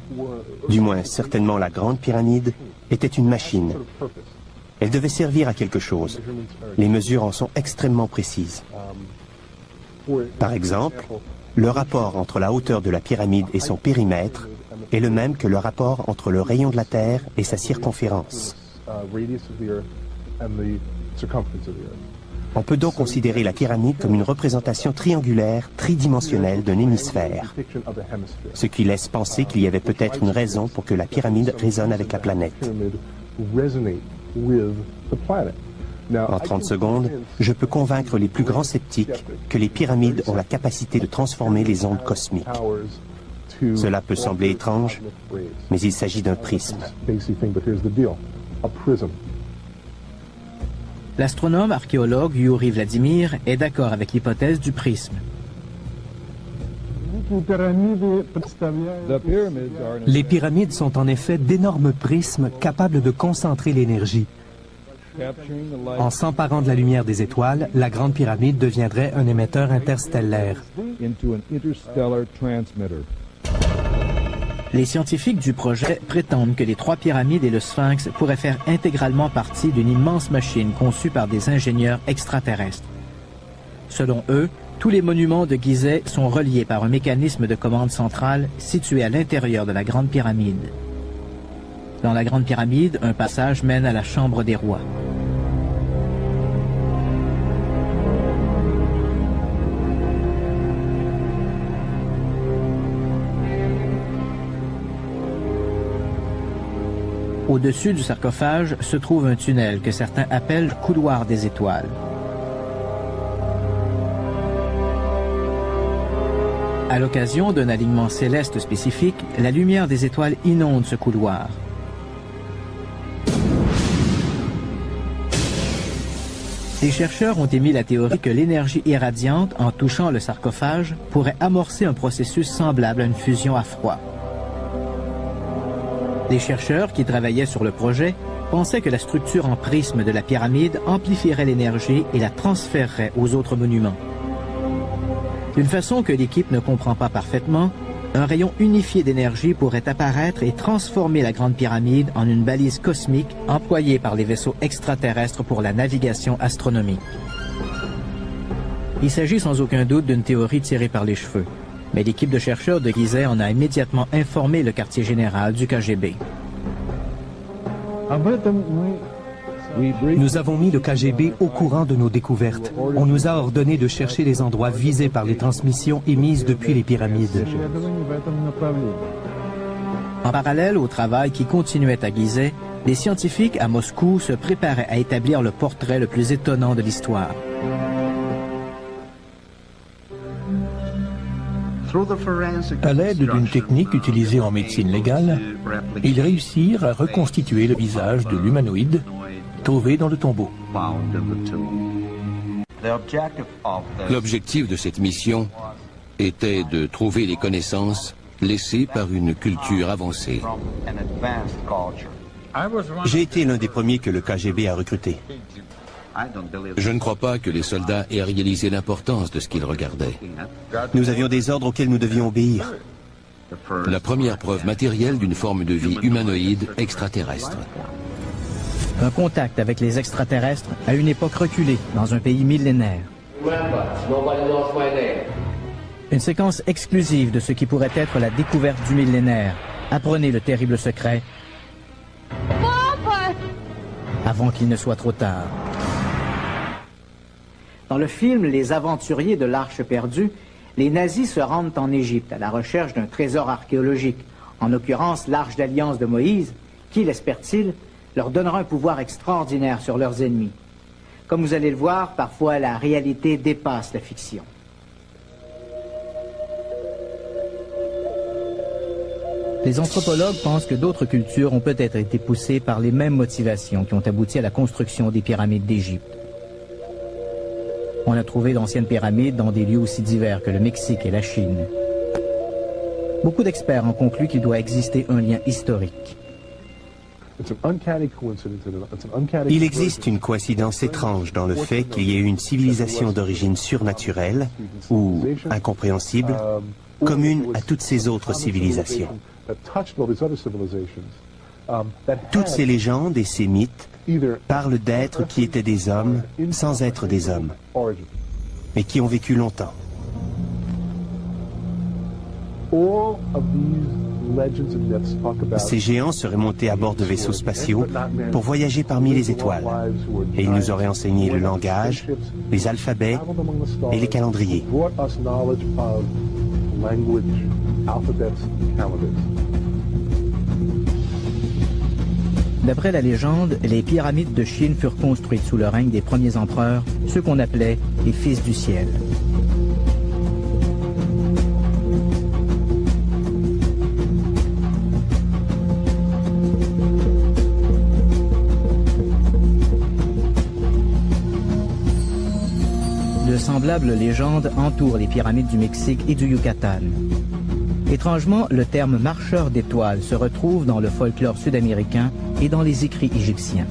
du moins certainement la Grande Pyramide, étaient une machine. Elle devait servir à quelque chose. Les mesures en sont extrêmement précises. Par exemple, le rapport entre la hauteur de la pyramide et son périmètre est le même que le rapport entre le rayon de la Terre et sa circonférence. On peut donc considérer la pyramide comme une représentation triangulaire, tridimensionnelle d'un hémisphère, ce qui laisse penser qu'il y avait peut-être une raison pour que la pyramide résonne avec la planète. En 30 secondes, je peux convaincre les plus grands sceptiques que les pyramides ont la capacité de transformer les ondes cosmiques. Cela peut sembler étrange, mais il s'agit d'un prisme. L'astronome archéologue Yuri Vladimir est d'accord avec l'hypothèse du prisme. Les pyramides sont en effet d'énormes prismes capables de concentrer l'énergie. En s'emparant de la lumière des étoiles, la Grande Pyramide deviendrait un émetteur interstellaire. Les scientifiques du projet prétendent que les trois pyramides et le Sphinx pourraient faire intégralement partie d'une immense machine conçue par des ingénieurs extraterrestres. Selon eux, tous les monuments de Gizeh sont reliés par un mécanisme de commande centrale situé à l'intérieur de la Grande Pyramide. Dans la Grande Pyramide, un passage mène à la Chambre des rois. Au-dessus du sarcophage se trouve un tunnel que certains appellent « couloir des étoiles ». À l'occasion d'un alignement céleste spécifique, la lumière des étoiles inonde ce couloir. Les chercheurs ont émis la théorie que l'énergie irradiante, en touchant le sarcophage, pourrait amorcer un processus semblable à une fusion à froid. Les chercheurs qui travaillaient sur le projet pensaient que la structure en prisme de la pyramide amplifierait l'énergie et la transférerait aux autres monuments. D'une façon que l'équipe ne comprend pas parfaitement, un rayon unifié d'énergie pourrait apparaître et transformer la Grande Pyramide en une balise cosmique employée par les vaisseaux extraterrestres pour la navigation astronomique. Il s'agit sans aucun doute d'une théorie tirée par les cheveux, mais l'équipe de chercheurs de Gizeh en a immédiatement informé le quartier général du KGB. Nous avons mis le KGB au courant de nos découvertes. On nous a ordonné de chercher les endroits visés par les transmissions émises depuis les pyramides. En parallèle au travail qui continuait à Gizeh, les scientifiques à Moscou se préparaient à établir le portrait le plus étonnant de l'histoire. À l'aide d'une technique utilisée en médecine légale, ils réussirent à reconstituer le visage de l'humanoïde trouvé dans le tombeau. L'objectif de cette mission était de trouver les connaissances laissées par une culture avancée. J'ai été l'un des premiers que le KGB a recruté. Je ne crois pas que les soldats aient réalisé l'importance de ce qu'ils regardaient. Nous avions des ordres auxquels nous devions obéir. La première preuve matérielle d'une forme de vie humanoïde extraterrestre. Un contact avec les extraterrestres à une époque reculée dans un pays millénaire. Une séquence exclusive de ce qui pourrait être la découverte du millénaire. Apprenez le terrible secret avant qu'il ne soit trop tard. Dans le film Les Aventuriers de l'Arche perdue, les nazis se rendent en Égypte à la recherche d'un trésor archéologique, en l'occurrence l'Arche d'Alliance de Moïse, qui, l'espèrent-ils, leur donnera un pouvoir extraordinaire sur leurs ennemis. Comme vous allez le voir, parfois la réalité dépasse la fiction. Les anthropologues pensent que d'autres cultures ont peut-être été poussées par les mêmes motivations qui ont abouti à la construction des pyramides d'Égypte. On a trouvé d'anciennes pyramides dans des lieux aussi divers que le Mexique et la Chine. Beaucoup d'experts ont conclu qu'il doit exister un lien historique. Il existe une coïncidence étrange dans le fait qu'il y ait une civilisation d'origine surnaturelle ou incompréhensible, commune à toutes ces autres civilisations. Toutes ces légendes et ces mythes parlent d'êtres qui étaient des hommes sans être des hommes, mais qui ont vécu longtemps. Ces géants seraient montés à bord de vaisseaux spatiaux pour voyager parmi les étoiles, et ils nous auraient enseigné le langage, les alphabets et les calendriers. D'après la légende, les pyramides de Chine furent construites sous le règne des premiers empereurs, ceux qu'on appelait les fils du ciel. De semblables légendes entourent les pyramides du Mexique et du Yucatan. Étrangement, le terme marcheur d'étoiles se retrouve dans le folklore sud-américain et dans les écrits égyptiens.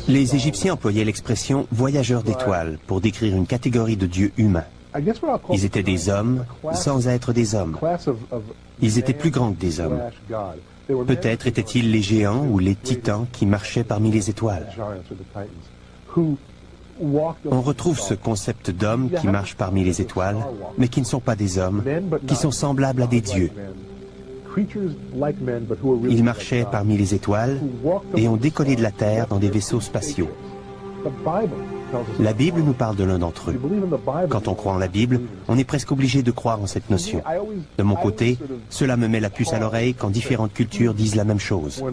Les Égyptiens employaient l'expression voyageur d'étoiles pour décrire une catégorie de dieux humains. Ils étaient des hommes sans être des hommes. Ils étaient plus grands que des hommes. Peut-être étaient-ils les géants ou les titans qui marchaient parmi les étoiles. On retrouve ce concept d'hommes qui marchent parmi les étoiles, mais qui ne sont pas des hommes, qui sont semblables à des dieux. Ils marchaient parmi les étoiles et ont décollé de la Terre dans des vaisseaux spatiaux. La Bible nous parle de l'un d'entre eux. Quand on croit en la Bible, on est presque obligé de croire en cette notion. De mon côté, cela me met la puce à l'oreille quand différentes cultures disent la même chose.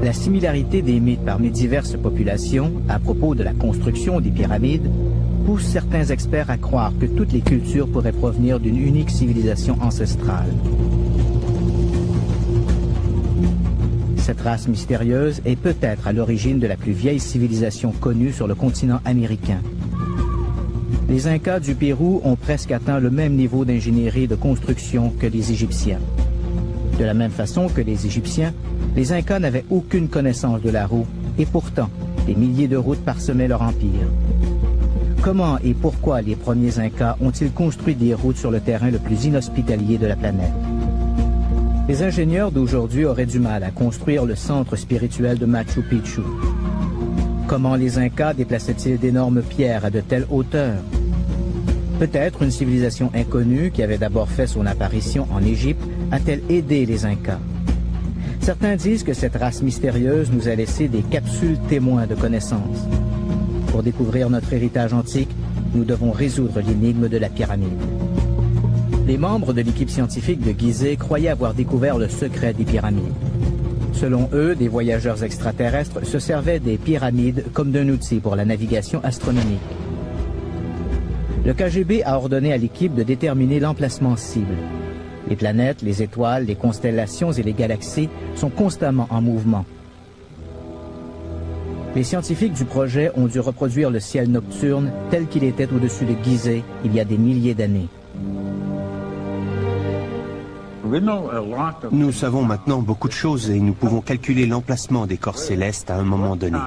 La similarité des mythes parmi diverses populations à propos de la construction des pyramides pousse certains experts à croire que toutes les cultures pourraient provenir d'une unique civilisation ancestrale. Cette race mystérieuse est peut-être à l'origine de la plus vieille civilisation connue sur le continent américain. Les Incas du Pérou ont presque atteint le même niveau d'ingénierie et de construction que les Égyptiens. De la même façon que les Égyptiens, les Incas n'avaient aucune connaissance de la roue, et pourtant, des milliers de routes parsemaient leur empire. Comment et pourquoi les premiers Incas ont-ils construit des routes sur le terrain le plus inhospitalier de la planète? Les ingénieurs d'aujourd'hui auraient du mal à construire le centre spirituel de Machu Picchu. Comment les Incas déplaçaient-ils d'énormes pierres à de telles hauteurs? Peut-être une civilisation inconnue qui avait d'abord fait son apparition en Égypte a-t-elle aidé les Incas? Certains disent que cette race mystérieuse nous a laissé des capsules témoins de connaissances. Pour découvrir notre héritage antique, nous devons résoudre l'énigme de la pyramide. Les membres de l'équipe scientifique de Gizeh croyaient avoir découvert le secret des pyramides. Selon eux, des voyageurs extraterrestres se servaient des pyramides comme d'un outil pour la navigation astronomique. Le KGB a ordonné à l'équipe de déterminer l'emplacement cible. Les planètes, les étoiles, les constellations et les galaxies sont constamment en mouvement. Les scientifiques du projet ont dû reproduire le ciel nocturne tel qu'il était au-dessus de Gizeh il y a des milliers d'années. Nous savons maintenant beaucoup de choses et nous pouvons calculer l'emplacement des corps célestes à un moment donné.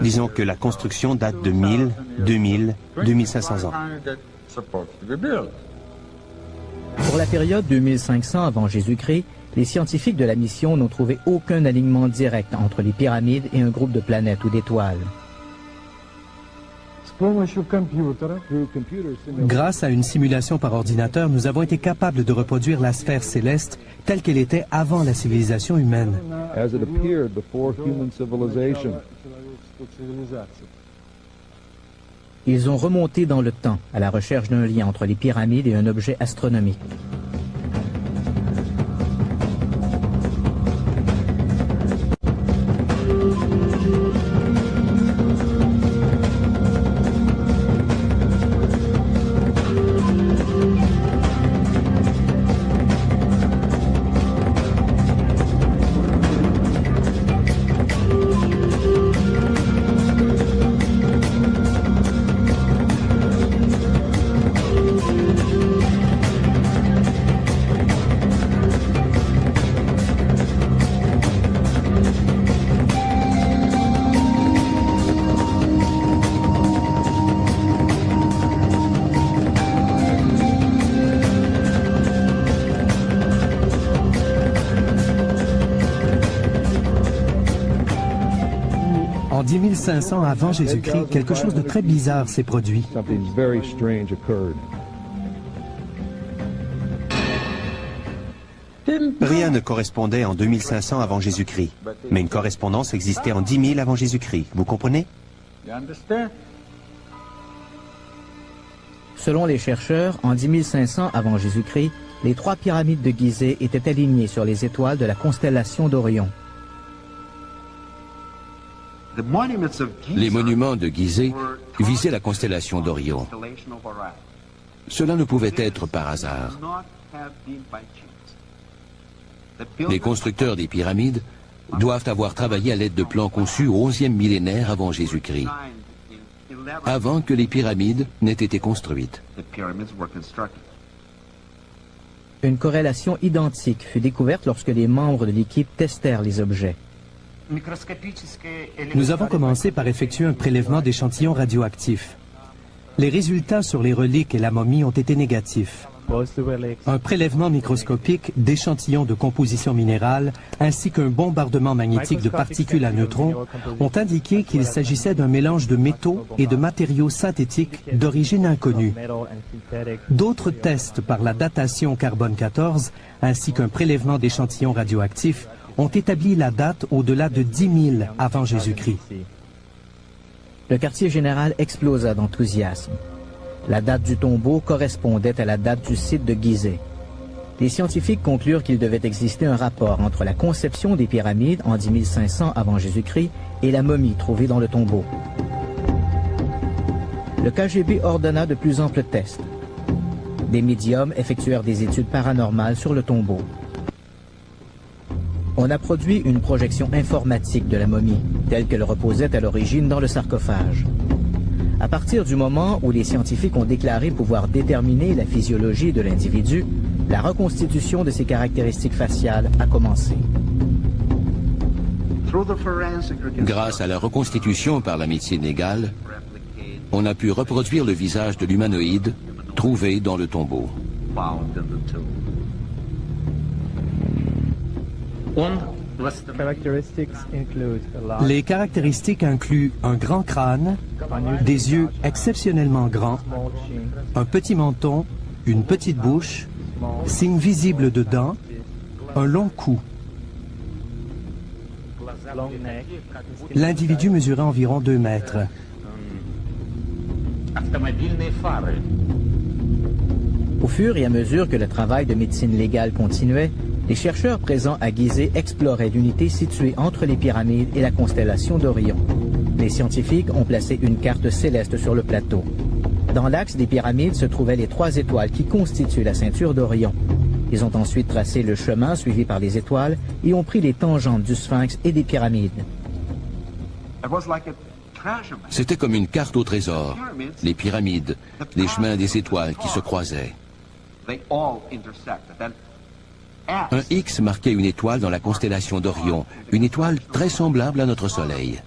Disons que la construction date de 1000, 2000, 2500 ans. Pour la période 2500 avant Jésus-Christ, les scientifiques de la mission n'ont trouvé aucun alignement direct entre les pyramides et un groupe de planètes ou d'étoiles. Grâce à une simulation par ordinateur, nous avons été capables de reproduire la sphère céleste telle qu'elle était avant la civilisation humaine. Ils ont remonté dans le temps à la recherche d'un lien entre les pyramides et un objet astronomique. En 10 500 avant Jésus-Christ, quelque chose de très bizarre s'est produit. Rien ne correspondait en 2500 avant Jésus-Christ, mais une correspondance existait en 10 000 avant Jésus-Christ. Vous comprenez? Selon les chercheurs, en 10 500 avant Jésus-Christ, les 3 pyramides de Gizeh étaient alignées sur les étoiles de la constellation d'Orion. Les monuments de Gizeh visaient la constellation d'Orion. Cela ne pouvait être par hasard. Les constructeurs des pyramides doivent avoir travaillé à l'aide de plans conçus au 11e millénaire avant Jésus-Christ, avant que les pyramides n'aient été construites. Une corrélation identique fut découverte lorsque les membres de l'équipe testèrent les objets. Nous avons commencé par effectuer un prélèvement d'échantillons radioactifs. Les résultats sur les reliques et la momie ont été négatifs. Un prélèvement microscopique d'échantillons de composition minérale ainsi qu'un bombardement magnétique de particules à neutrons ont indiqué qu'il s'agissait d'un mélange de métaux et de matériaux synthétiques d'origine inconnue. D'autres tests par la datation carbone 14 ainsi qu'un prélèvement d'échantillons radioactifs ont établi la date au-delà de 10 000 avant Jésus-Christ. Le quartier général explosa d'enthousiasme. La date du tombeau correspondait à la date du site de Gizeh. Les scientifiques conclurent qu'il devait exister un rapport entre la conception des pyramides en 10 500 avant Jésus-Christ et la momie trouvée dans le tombeau. Le KGB ordonna de plus amples tests. Des médiums effectuèrent des études paranormales sur le tombeau. On a produit une projection informatique de la momie, telle qu'elle reposait à l'origine dans le sarcophage. À partir du moment où les scientifiques ont déclaré pouvoir déterminer la physiologie de l'individu, la reconstitution de ses caractéristiques faciales a commencé. Grâce à la reconstitution par la médecine légale, on a pu reproduire le visage de l'humanoïde trouvé dans le tombeau. Les caractéristiques incluent un grand crâne, des yeux exceptionnellement grands, un petit menton, une petite bouche, signes visibles de dents, un long cou. L'individu mesurait environ 2 mètres. Au fur et à mesure que le travail de médecine légale continuait, les chercheurs présents à Gizeh exploraient l'unité située entre les pyramides et la constellation d'Orion. Les scientifiques ont placé une carte céleste sur le plateau. Dans l'axe des pyramides se trouvaient les 3 étoiles qui constituent la ceinture d'Orion. Ils ont ensuite tracé le chemin suivi par les étoiles et ont pris les tangentes du Sphinx et des pyramides. C'était comme une carte au trésor, les pyramides, les chemins des étoiles qui se croisaient. Un X marquait une étoile dans la constellation d'Orion, une étoile très semblable à notre Soleil.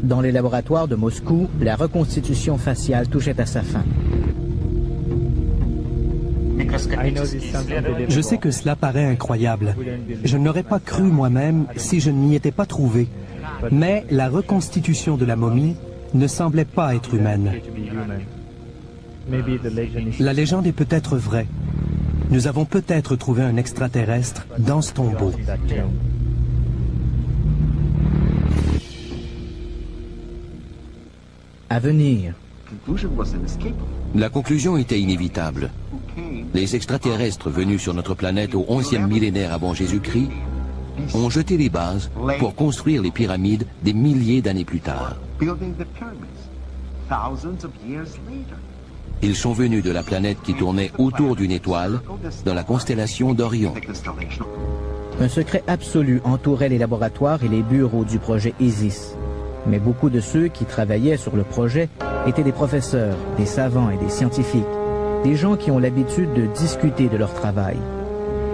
Dans les laboratoires de Moscou, la reconstitution faciale touchait à sa fin. Je sais que cela paraît incroyable. Je ne l'aurais pas cru moi-même si je ne m'y étais pas trouvé. Mais la reconstitution de la momie ne semblait pas être humaine. La légende est peut-être vraie. Nous avons peut-être trouvé un extraterrestre dans ce tombeau. à venir. La conclusion était inévitable. Les extraterrestres venus sur notre planète au 11e millénaire avant Jésus-Christ ont jeté les bases pour construire les pyramides des milliers d'années plus tard. Ils sont venus de la planète qui tournait autour d'une étoile dans la constellation d'Orion. Un secret absolu entourait les laboratoires et les bureaux du projet Isis. Mais beaucoup de ceux qui travaillaient sur le projet étaient des professeurs, des savants et des scientifiques, des gens qui ont l'habitude de discuter de leur travail.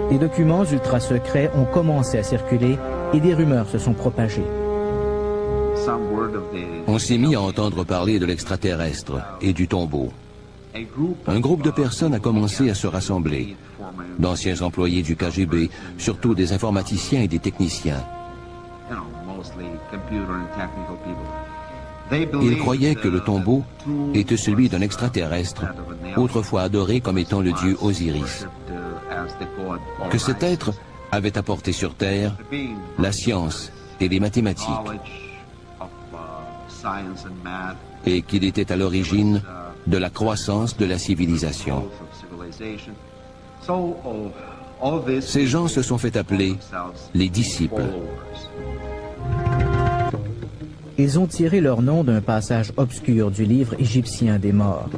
Des documents ultra secrets ont commencé à circuler et des rumeurs se sont propagées. On s'est mis à entendre parler de l'extraterrestre et du tombeau. Un groupe de personnes a commencé à se rassembler. D'anciens employés du KGB, surtout des informaticiens et des techniciens. Ils croyaient que le tombeau était celui d'un extraterrestre, autrefois adoré comme étant le dieu Osiris. Que cet être avait apporté sur Terre la science et les mathématiques, et qu'il était à l'origine de la croissance de la civilisation. Ces gens se sont fait appeler les disciples. Ils ont tiré leur nom d'un passage obscur du livre égyptien des morts.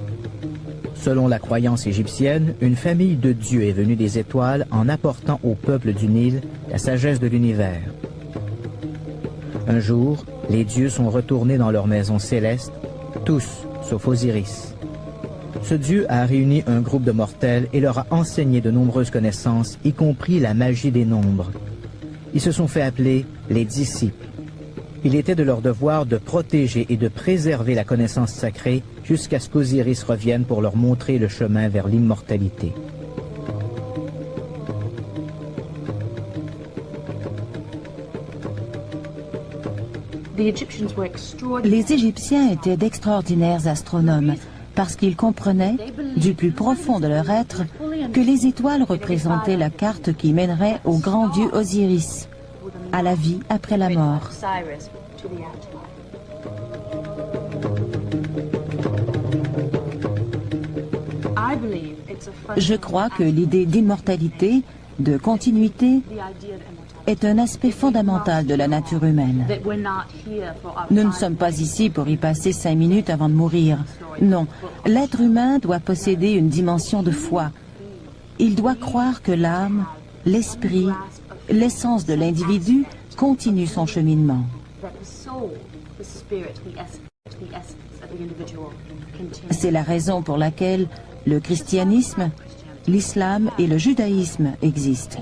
Selon la croyance égyptienne, une famille de dieux est venue des étoiles en apportant au peuple du Nil la sagesse de l'univers. Un jour, les dieux sont retournés dans leur maison céleste, tous sauf Osiris. Ce dieu a réuni un groupe de mortels et leur a enseigné de nombreuses connaissances, y compris la magie des nombres. Ils se sont fait appeler les disciples. Il était de leur devoir de protéger et de préserver la connaissance sacrée jusqu'à ce qu'Osiris revienne pour leur montrer le chemin vers l'immortalité. Les Égyptiens étaient d'extraordinaires astronomes parce qu'ils comprenaient, du plus profond de leur être, que les étoiles représentaient la carte qui mènerait au grand dieu Osiris, à la vie après la mort. Je crois que l'idée d'immortalité, de continuité, est un aspect fondamental de la nature humaine. Nous ne sommes pas ici pour y passer 5 minutes avant de mourir. Non, l'être humain doit posséder une dimension de foi. Il doit croire que l'âme, l'esprit, l'essence de l'individu continue son cheminement. C'est la raison pour laquelle le christianisme, l'islam et le judaïsme existent.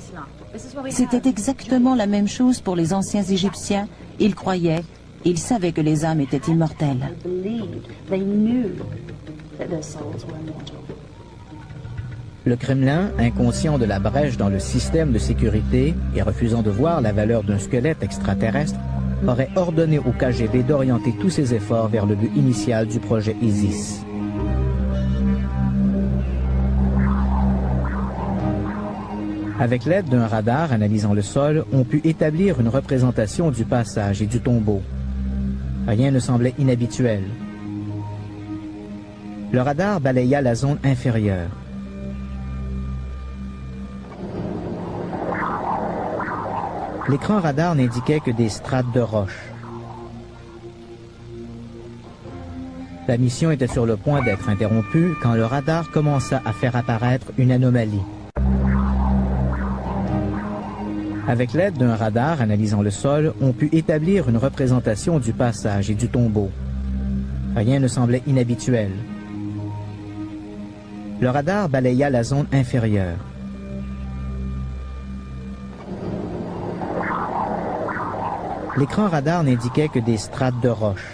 C'était exactement la même chose pour les anciens Égyptiens. Ils croyaient, ils savaient que les âmes étaient immortelles. Le Kremlin, inconscient de la brèche dans le système de sécurité et refusant de voir la valeur d'un squelette extraterrestre, aurait ordonné au KGB d'orienter tous ses efforts vers le but initial du projet Isis. Avec l'aide d'un radar analysant le sol, on put établir une représentation du passage et du tombeau. Rien ne semblait inhabituel. Le radar balaya la zone inférieure. L'écran radar n'indiquait que des strates de roches. La mission était sur le point d'être interrompue quand le radar commença à faire apparaître une anomalie. Avec l'aide d'un radar analysant le sol, on put établir une représentation du passage et du tombeau. Rien ne semblait inhabituel. Le radar balaya la zone inférieure. L'écran radar n'indiquait que des strates de roches.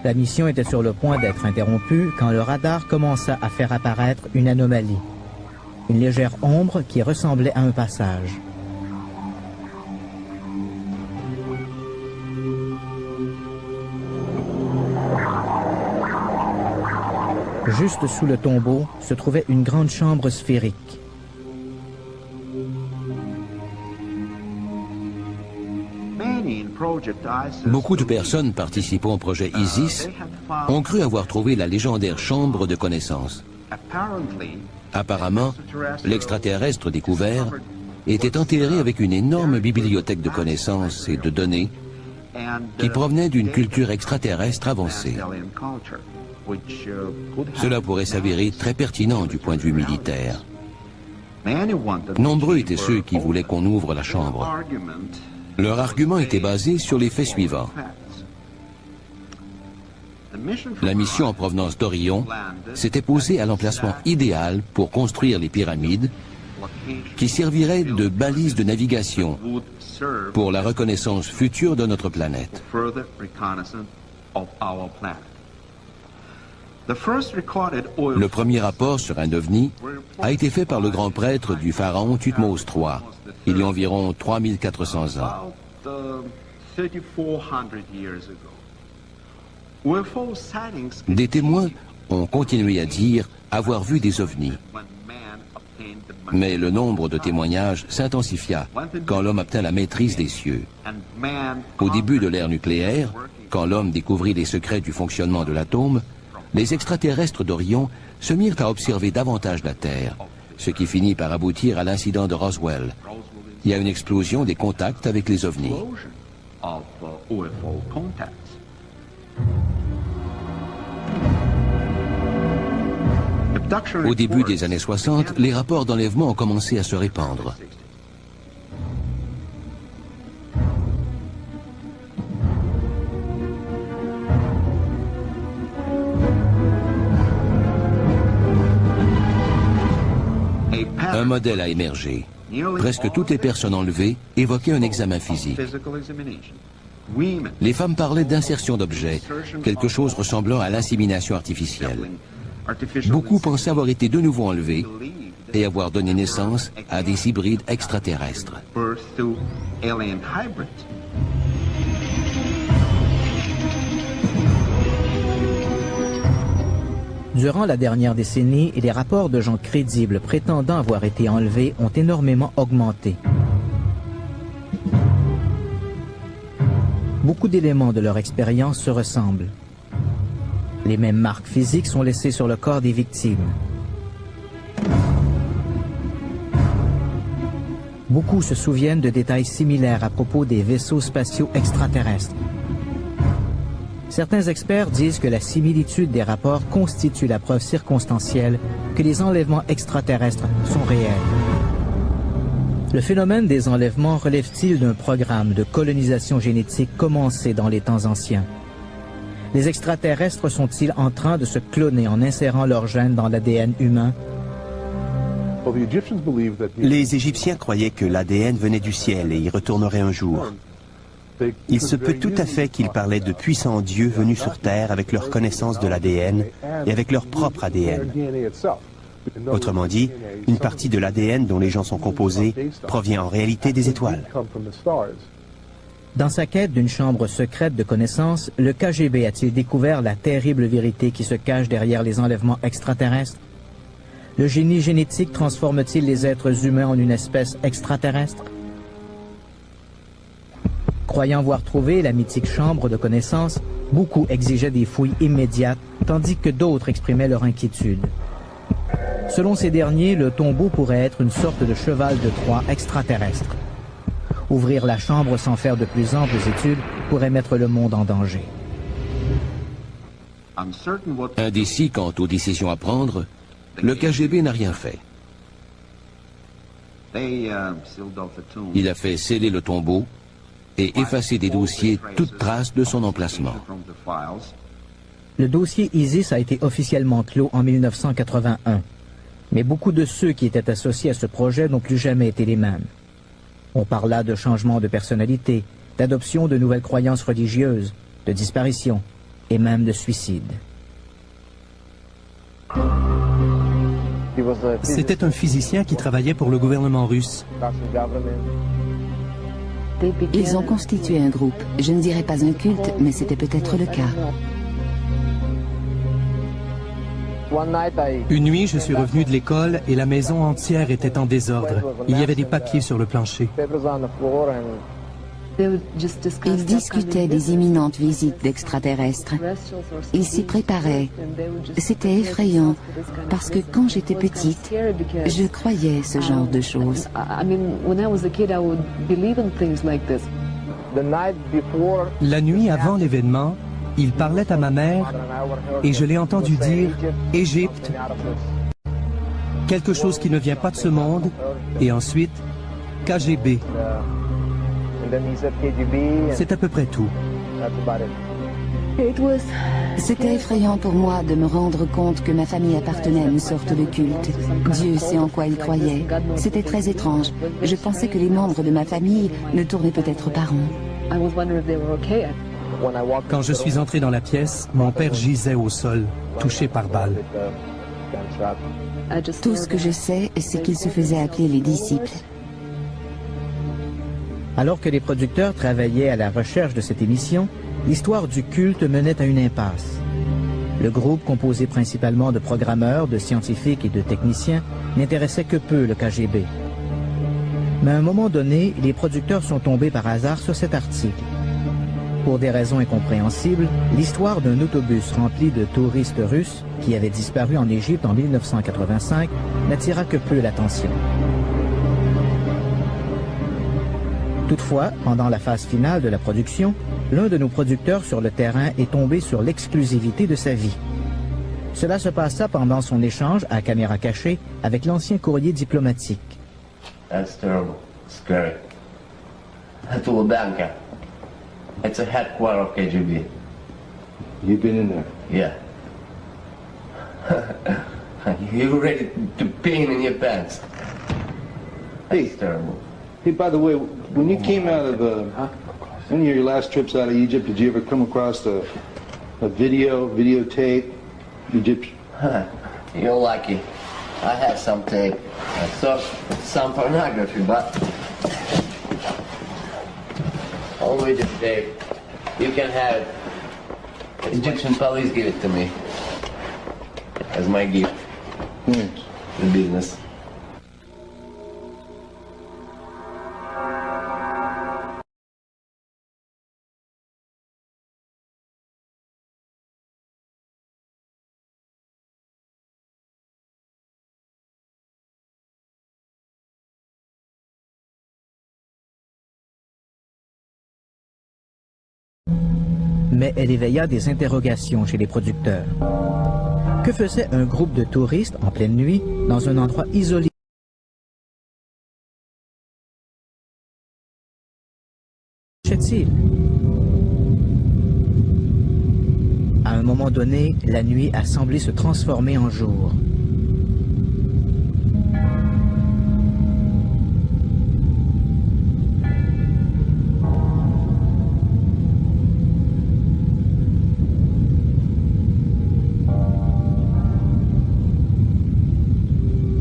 La mission était sur le point d'être interrompue quand le radar commença à faire apparaître une anomalie. Une légère ombre qui ressemblait à un passage. Juste sous le tombeau se trouvait une grande chambre sphérique. Beaucoup de personnes participant au projet ISIS ont cru avoir trouvé la légendaire chambre de connaissances. Apparemment, l'extraterrestre découvert était enterré avec une énorme bibliothèque de connaissances et de données qui provenaient d'une culture extraterrestre avancée. Cela pourrait s'avérer très pertinent du point de vue militaire. Nombreux étaient ceux qui voulaient qu'on ouvre la chambre. Leur argument était basé sur les faits suivants. La mission en provenance d'Orion s'était posée à l'emplacement idéal pour construire les pyramides qui serviraient de balises de navigation pour la reconnaissance future de notre planète. Le premier rapport sur un ovni a été fait par le grand prêtre du pharaon Thutmose III, il y a environ 3400 ans. Des témoins ont continué à dire avoir vu des ovnis. Mais le nombre de témoignages s'intensifia quand l'homme obtint la maîtrise des cieux. Au début de l'ère nucléaire, quand l'homme découvrit les secrets du fonctionnement de l'atome, les extraterrestres d'Orion se mirent à observer davantage la Terre, ce qui finit par aboutir à l'incident de Roswell. Il y a une explosion des contacts avec les ovnis. Au début des années 60, les rapports d'enlèvement ont commencé à se répandre. Un modèle a émergé. Presque toutes les personnes enlevées évoquaient un examen physique. Les femmes parlaient d'insertion d'objets, quelque chose ressemblant à l'insémination artificielle. Beaucoup pensaient avoir été de nouveau enlevés et avoir donné naissance à des hybrides extraterrestres. Durant la dernière décennie, les rapports de gens crédibles prétendant avoir été enlevés ont énormément augmenté. Beaucoup d'éléments de leur expérience se ressemblent. Les mêmes marques physiques sont laissées sur le corps des victimes. Beaucoup se souviennent de détails similaires à propos des vaisseaux spatiaux extraterrestres. Certains experts disent que la similitude des rapports constitue la preuve circonstancielle que les enlèvements extraterrestres sont réels. Le phénomène des enlèvements relève-t-il d'un programme de colonisation génétique commencé dans les temps anciens? Les extraterrestres sont-ils en train de se cloner en insérant leurs gènes dans l'ADN humain? Les Égyptiens croyaient que l'ADN venait du ciel et y retournerait un jour. Il se peut tout à fait qu'ils parlaient de puissants dieux venus sur Terre avec leur connaissance de l'ADN et avec leur propre ADN. Autrement dit, une partie de l'ADN dont les gens sont composés provient en réalité des étoiles. Dans sa quête d'une chambre secrète de connaissances, le KGB a-t-il découvert la terrible vérité qui se cache derrière les enlèvements extraterrestres? Le génie génétique transforme-t-il les êtres humains en une espèce extraterrestre? Croyant avoir trouvé la mythique chambre de connaissances, beaucoup exigeaient des fouilles immédiates, tandis que d'autres exprimaient leur inquiétude. Selon ces derniers, le tombeau pourrait être une sorte de cheval de Troie extraterrestre. Ouvrir la chambre sans faire de plus amples études pourrait mettre le monde en danger. Indécis quant aux décisions à prendre, le KGB n'a rien fait. Il a fait sceller le tombeau et effacer des dossiers toute trace de son emplacement. Le dossier ISIS a été officiellement clos en 1981, mais beaucoup de ceux qui étaient associés à ce projet n'ont plus jamais été les mêmes. On parla de changement de personnalité, d'adoption de nouvelles croyances religieuses, de disparition et même de suicide. C'était un physicien qui travaillait pour le gouvernement russe. Ils ont constitué un groupe. Je ne dirais pas un culte, mais c'était peut-être le cas. Une nuit, je suis revenu de l'école et la maison entière était en désordre. Il y avait des papiers sur le plancher. Ils discutaient des imminentes visites d'extraterrestres. Ils s'y préparaient. C'était effrayant, parce que quand j'étais petite, je croyais ce genre de choses. La nuit avant l'événement, il parlait à ma mère et je l'ai entendu dire « Égypte », quelque chose qui ne vient pas de ce monde, et ensuite « KGB ». C'est à peu près tout. C'était effrayant pour moi de me rendre compte que ma famille appartenait à une sorte de culte. Dieu sait en quoi il croyait. C'était très étrange. Je pensais que les membres de ma famille ne tournaient peut-être pas rond. Quand je suis entré dans la pièce, mon père gisait au sol, touché par balle. Tout ce que je sais, c'est qu'ils se faisaient appeler les disciples. Alors que les producteurs travaillaient à la recherche de cette émission, l'histoire du culte menait à une impasse. Le groupe, composé principalement de programmeurs, de scientifiques et de techniciens, n'intéressait que peu le KGB. Mais à un moment donné, les producteurs sont tombés par hasard sur cet article. Pour des raisons incompréhensibles, l'histoire d'un autobus rempli de touristes russes qui avait disparu en Égypte en 1985 n'attira que peu l'attention. Toutefois, pendant la phase finale de la production, l'un de nos producteurs sur le terrain est tombé sur l'exclusivité de sa vie. Cela se passa pendant son échange à caméra cachée avec l'ancien courrier diplomatique. That's terrible. Scary. Tulodanka. It's a headquarters of KGB. You've been in there? Yeah. You're ready to pain in your pants. That's terrible. Hey, by the way, when you came out of one of your last trips out of Egypt, did you ever come across a videotape, Egyptian? You're lucky. I have some tape. I saw some pornography, but only the tape. You can have it. Egyptian police give it to me as my gift. Thanks. The business. Mais elle éveilla des interrogations chez les producteurs. Que faisait un groupe de touristes en pleine nuit dans un endroit isolé? Qu'est-il? À un moment donné, la nuit a semblé se transformer en jour.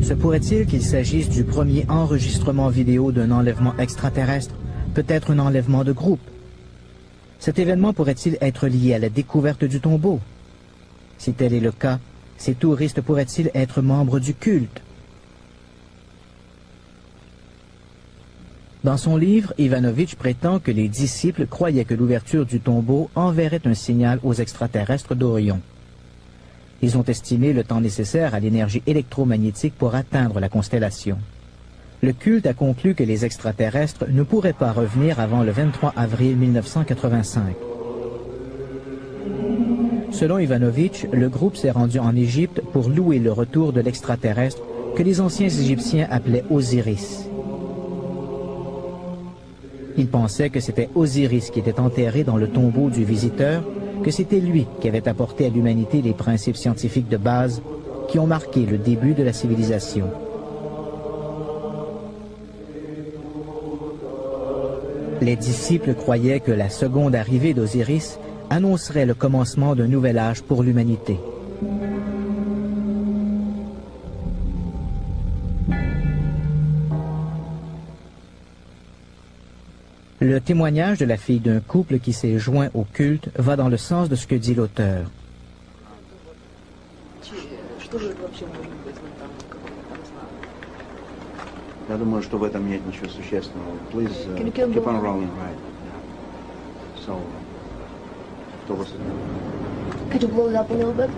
Se pourrait-il qu'il s'agisse du premier enregistrement vidéo d'un enlèvement extraterrestre, peut-être un enlèvement de groupe? Cet événement pourrait-il être lié à la découverte du tombeau? Si tel est le cas, ces touristes pourraient-ils être membres du culte? Dans son livre, Ivanovitch prétend que les disciples croyaient que l'ouverture du tombeau enverrait un signal aux extraterrestres d'Orion. Ils ont estimé le temps nécessaire à l'énergie électromagnétique pour atteindre la constellation. Le culte a conclu que les extraterrestres ne pourraient pas revenir avant le 23 avril 1985. Selon Ivanovitch, le groupe s'est rendu en Égypte pour louer le retour de l'extraterrestre que les anciens Égyptiens appelaient Osiris. Ils pensaient que c'était Osiris qui était enterré dans le tombeau du visiteur, que c'était lui qui avait apporté à l'humanité les principes scientifiques de base qui ont marqué le début de la civilisation. Les disciples croyaient que la seconde arrivée d'Osiris annoncerait le commencement d'un nouvel âge pour l'humanité. Le témoignage de la fille d'un couple qui s'est joint au culte va dans le sens de ce que dit l'auteur. Я думаю, что в этом нет ничего существенного. Please keep on rolling, right? Could you blow it up a little bit?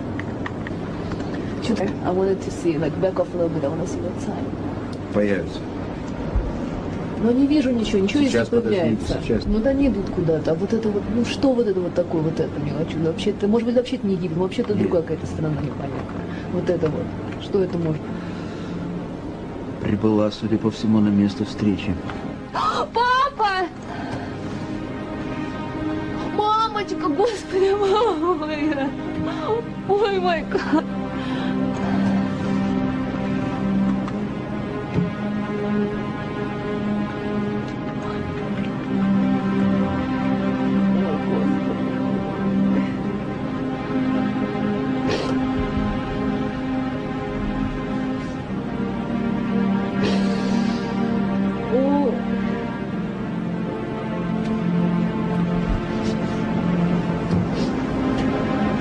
I wanted to see, like, back off a little bit. I want to see what side. Появится. Но не вижу ничего Сейчас, не появляется. сейчас. Ну да, они идут куда-то. А вот это вот, ну что вот это вот такое, вот это не хочу. Вообще-то, может быть, вообще-то не Египет, вообще-то другая какая-то страна непонятная. Вот это вот. Что это может? Прибыла, судя по всему, на место встречи. Папа! Мамочка, господи, мама моя! Ой, мой гад!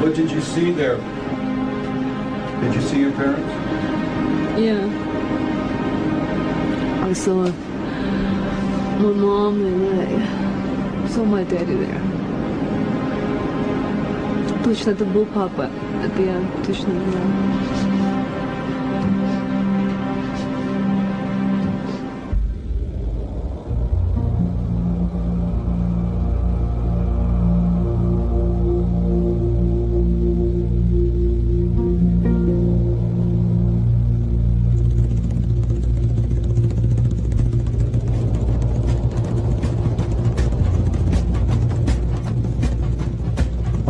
What did you see there? Did you see your parents? Yeah. I saw my mom and I saw my daddy there. Точно, это был папа. Это я точно знаю.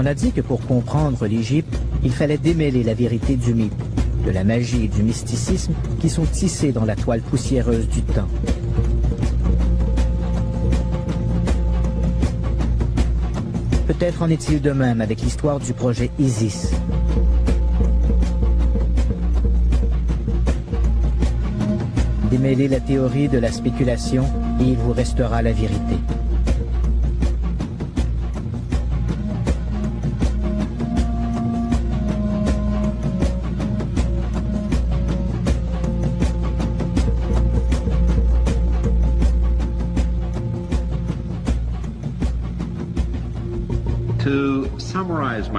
On a dit que pour comprendre l'Égypte, il fallait démêler la vérité du mythe, de la magie et du mysticisme qui sont tissés dans la toile poussiéreuse du temps. Peut-être en est-il de même avec l'histoire du projet Isis. Démêlez la théorie de la spéculation et il vous restera la vérité.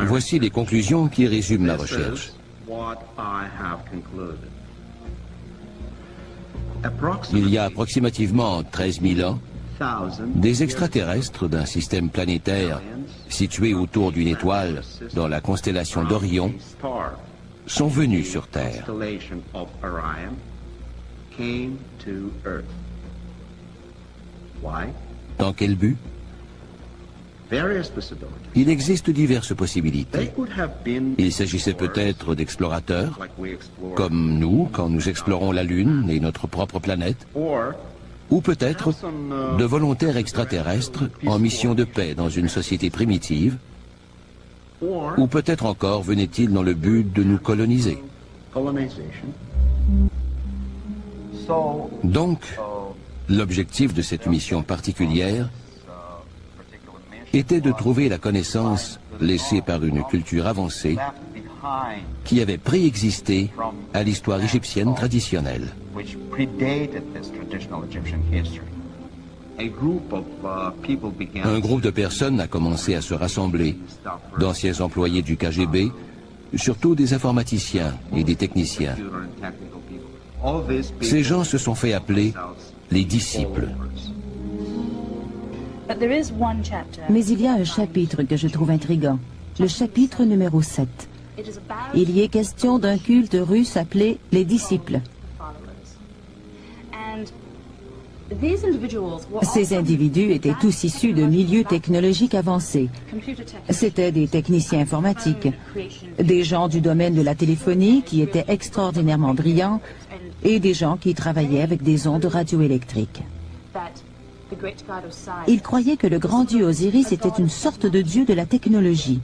Voici les conclusions qui résument la recherche. Il y a approximativement 13 000 ans, des extraterrestres d'un système planétaire situé autour d'une étoile dans la constellation d'Orion sont venus sur Terre. Dans quel but? Il existe diverses possibilités. Il s'agissait peut-être d'explorateurs, comme nous quand nous explorons la Lune et notre propre planète, ou peut-être de volontaires extraterrestres en mission de paix dans une société primitive, ou peut-être encore venaient-ils dans le but de nous coloniser. Donc, l'objectif de cette mission particulière était de trouver la connaissance laissée par une culture avancée qui avait préexisté à l'histoire égyptienne traditionnelle. Un groupe de personnes a commencé à se rassembler, d'anciens employés du KGB, surtout des informaticiens et des techniciens. Ces gens se sont fait appeler les disciples. Mais il y a un chapitre que je trouve intriguant, le chapitre numéro 7. Il y est question d'un culte russe appelé les disciples. Ces individus étaient tous issus de milieux technologiques avancés. C'étaient des techniciens informatiques, des gens du domaine de la téléphonie qui étaient extraordinairement brillants et des gens qui travaillaient avec des ondes radioélectriques. Ils croyaient que le grand dieu Osiris était une sorte de dieu de la technologie.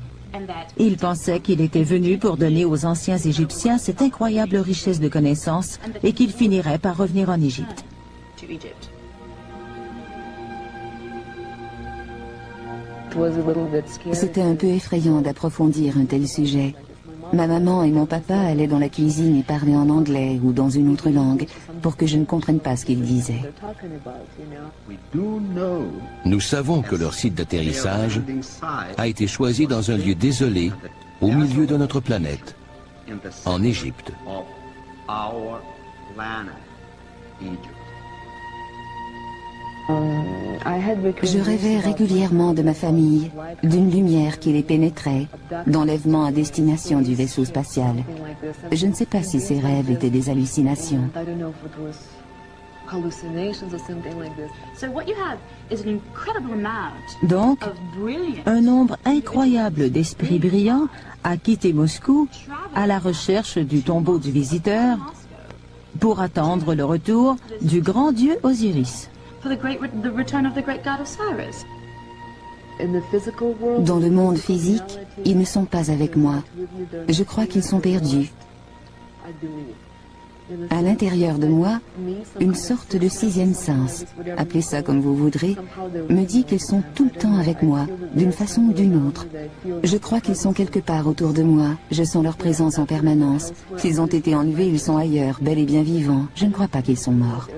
Ils pensaient qu'il était venu pour donner aux anciens Égyptiens cette incroyable richesse de connaissances et qu'il finirait par revenir en Égypte. C'était un peu effrayant d'approfondir un tel sujet. Ma maman et mon papa allaient dans la cuisine et parlaient en anglais ou dans une autre langue pour que je ne comprenne pas ce qu'ils disaient. Nous savons que leur site d'atterrissage a été choisi dans un lieu désolé, au milieu de notre planète, en Égypte. Je rêvais régulièrement de ma famille, d'une lumière qui les pénétrait, d'enlèvement à destination du vaisseau spatial. Je ne sais pas si ces rêves étaient des hallucinations. Donc, un nombre incroyable d'esprits brillants a quitté Moscou à la recherche du tombeau du visiteur pour attendre le retour du grand dieu Osiris. Dans le monde physique, ils ne sont pas avec moi. Je crois qu'ils sont perdus. À l'intérieur de moi, une sorte de sixième sens, appelez ça comme vous voudrez, me dit qu'ils sont tout le temps avec moi, d'une façon ou d'une autre. Je crois qu'ils sont quelque part autour de moi, je sens leur présence en permanence. S'ils ont été enlevés, ils sont ailleurs, bel et bien vivants. Je ne crois pas qu'ils sont morts.